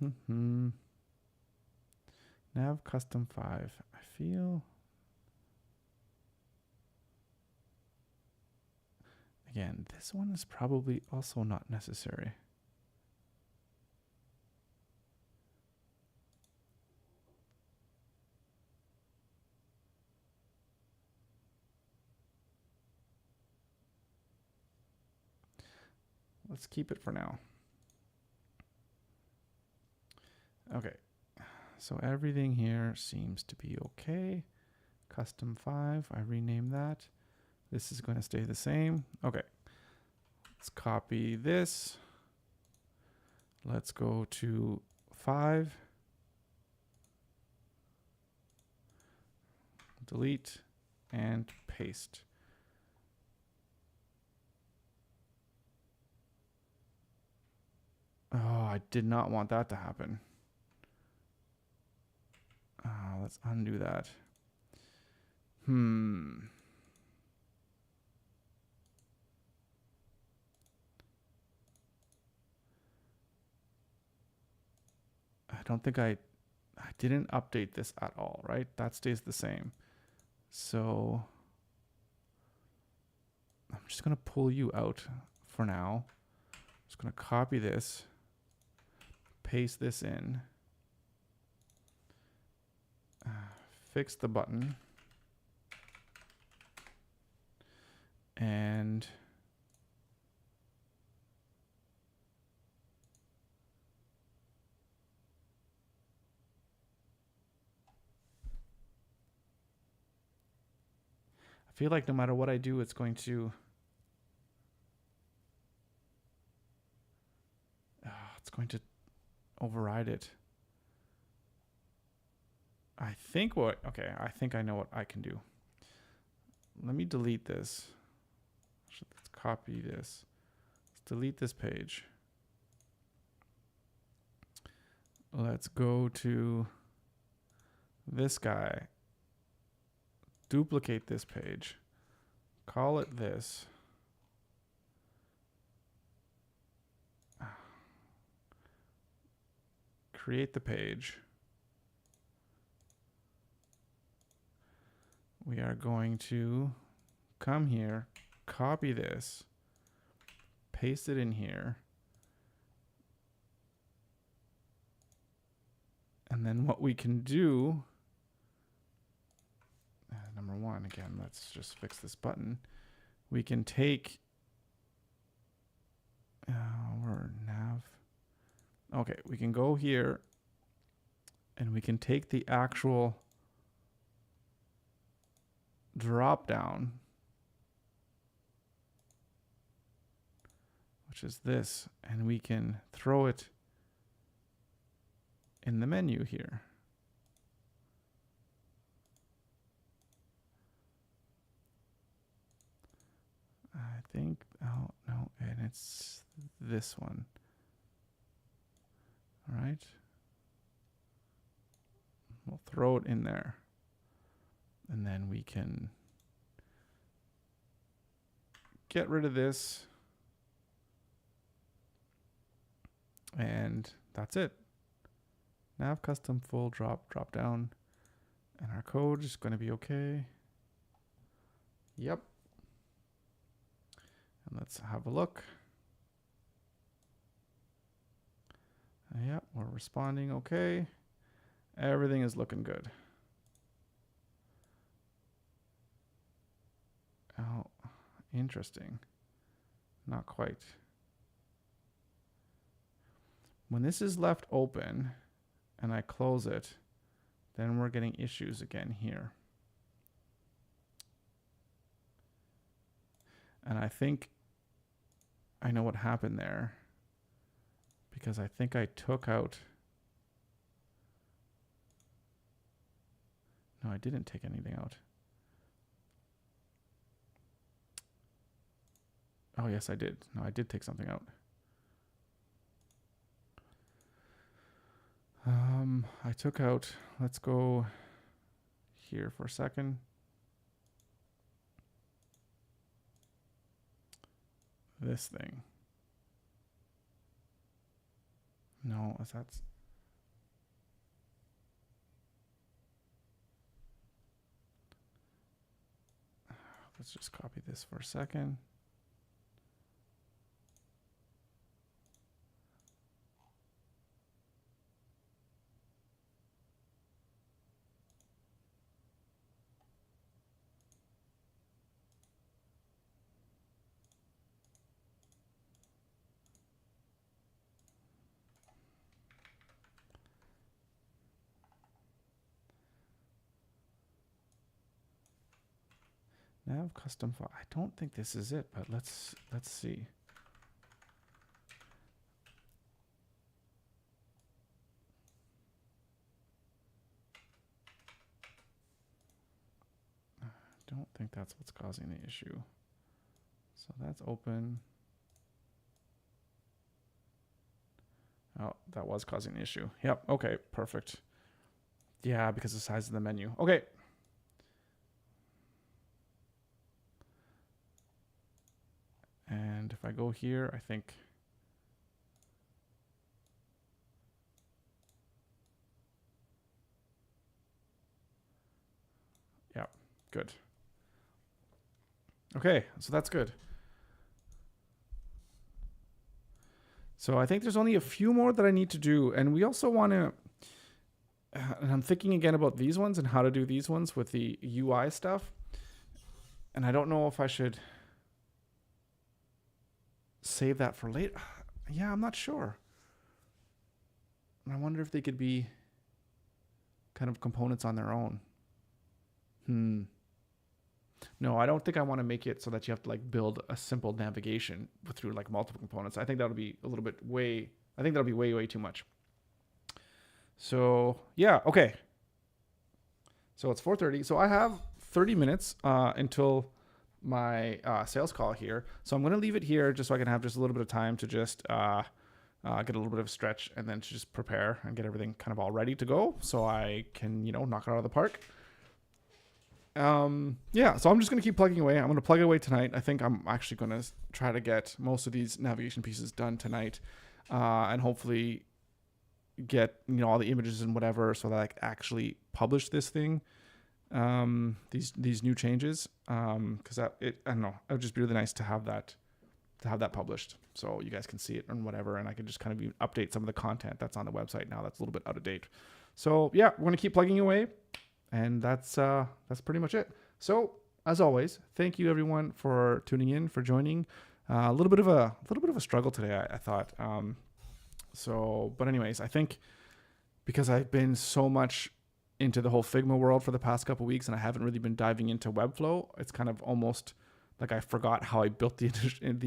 Speaker 1: custom 5. I feel... Again, this one is probably also not necessary. Let's keep it for now. Okay, so everything here seems to be okay. Custom 5, I renamed that. This is going to stay the same. Okay, let's copy this. Let's go to 5. Delete and paste. Oh, I did not want that to happen. Let's undo that. I don't think I didn't update this at all, right? That stays the same. So I'm just going to pull you out for now. I'm just going to copy this, paste this in, fix the button, And I feel like no matter what I do, it's going to override it. I think I know what I can do. Let me delete this. Let's copy this. Let's delete this page. Let's go to this guy. Duplicate this page. Call it this. Create the page. We are going to come here, copy this, paste it in here. And then what we can do, number one, again, let's just fix this button. We can take, we're nav. Okay, we can go here and we can take the actual drop down, which is this, and we can throw it in the menu here. I think, oh no, and it's this one. All right. We'll throw it in there. And then we can get rid of this. And that's it. Nav custom full drop down. And our code is going to be okay. Yep. And let's have a look. Yep, we're responding okay. Everything is looking good. Oh, interesting. Not quite. When this is left open and I close it, then we're getting issues again here. And I think I know what happened there, because I think I took out, no, I didn't take anything out. Oh, yes, I did. No, I did take something out. I took out, let's go here for a second. This thing. No, that's, let's just copy this for a second. Nav custom file. I don't think this is it, but let's see. I don't think that's what's causing the issue. So that's open. Oh, that was causing the issue. Yep. Okay, perfect. Yeah, because the size of the menu. Okay. And if I go here, I think, yeah, good. Okay, so that's good. So I think there's only a few more that I need to do. And we also want to, and I'm thinking again about these ones and how to do these ones with the UI stuff. And I don't know if I should save that for later. Yeah, I'm not sure. I wonder if they could be kind of components on their own. No, I don't think I want to make it so that you have to like build a simple navigation through like multiple components. I think that'll be a little bit I think that'll be way too much. So yeah, okay. So it's 4:30. So I have 30 minutes until my sales call here. So I'm going to leave it here just so I can have just a little bit of time to just get a little bit of stretch and then to just prepare and get everything kind of all ready to go so I can, knock it out of the park. Yeah, so I'm just going to keep plugging away. I'm going to plug away tonight. I think I'm actually going to try to get most of these navigation pieces done tonight and hopefully get, all the images and whatever so that I can actually publish this thing, these new changes. Because I don't know, it would just be really nice to have that published so you guys can see it and whatever, and I can just kind of update some of the content that's on the website now that's a little bit out of date. So yeah, we're going to keep plugging away. And that's pretty much it. So as always, thank you everyone for tuning in, for joining. A little bit of a struggle today, I thought. But anyways, I think because I've been so much into the whole Figma world for the past couple of weeks, and I haven't really been diving into Webflow, it's kind of almost like I forgot how I built the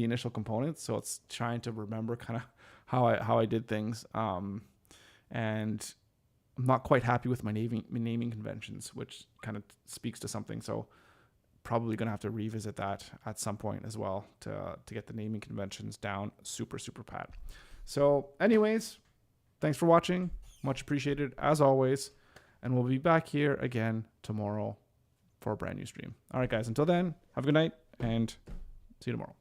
Speaker 1: initial components. So it's trying to remember kind of how I did things. And I'm not quite happy with my naming conventions, which kind of speaks to something. So probably going to have to revisit that at some point as well to get the naming conventions down super pat. So anyways, thanks for watching. Much appreciated as always. And we'll be back here again tomorrow for a brand new stream. All right, guys, until then, have a good night and see you tomorrow.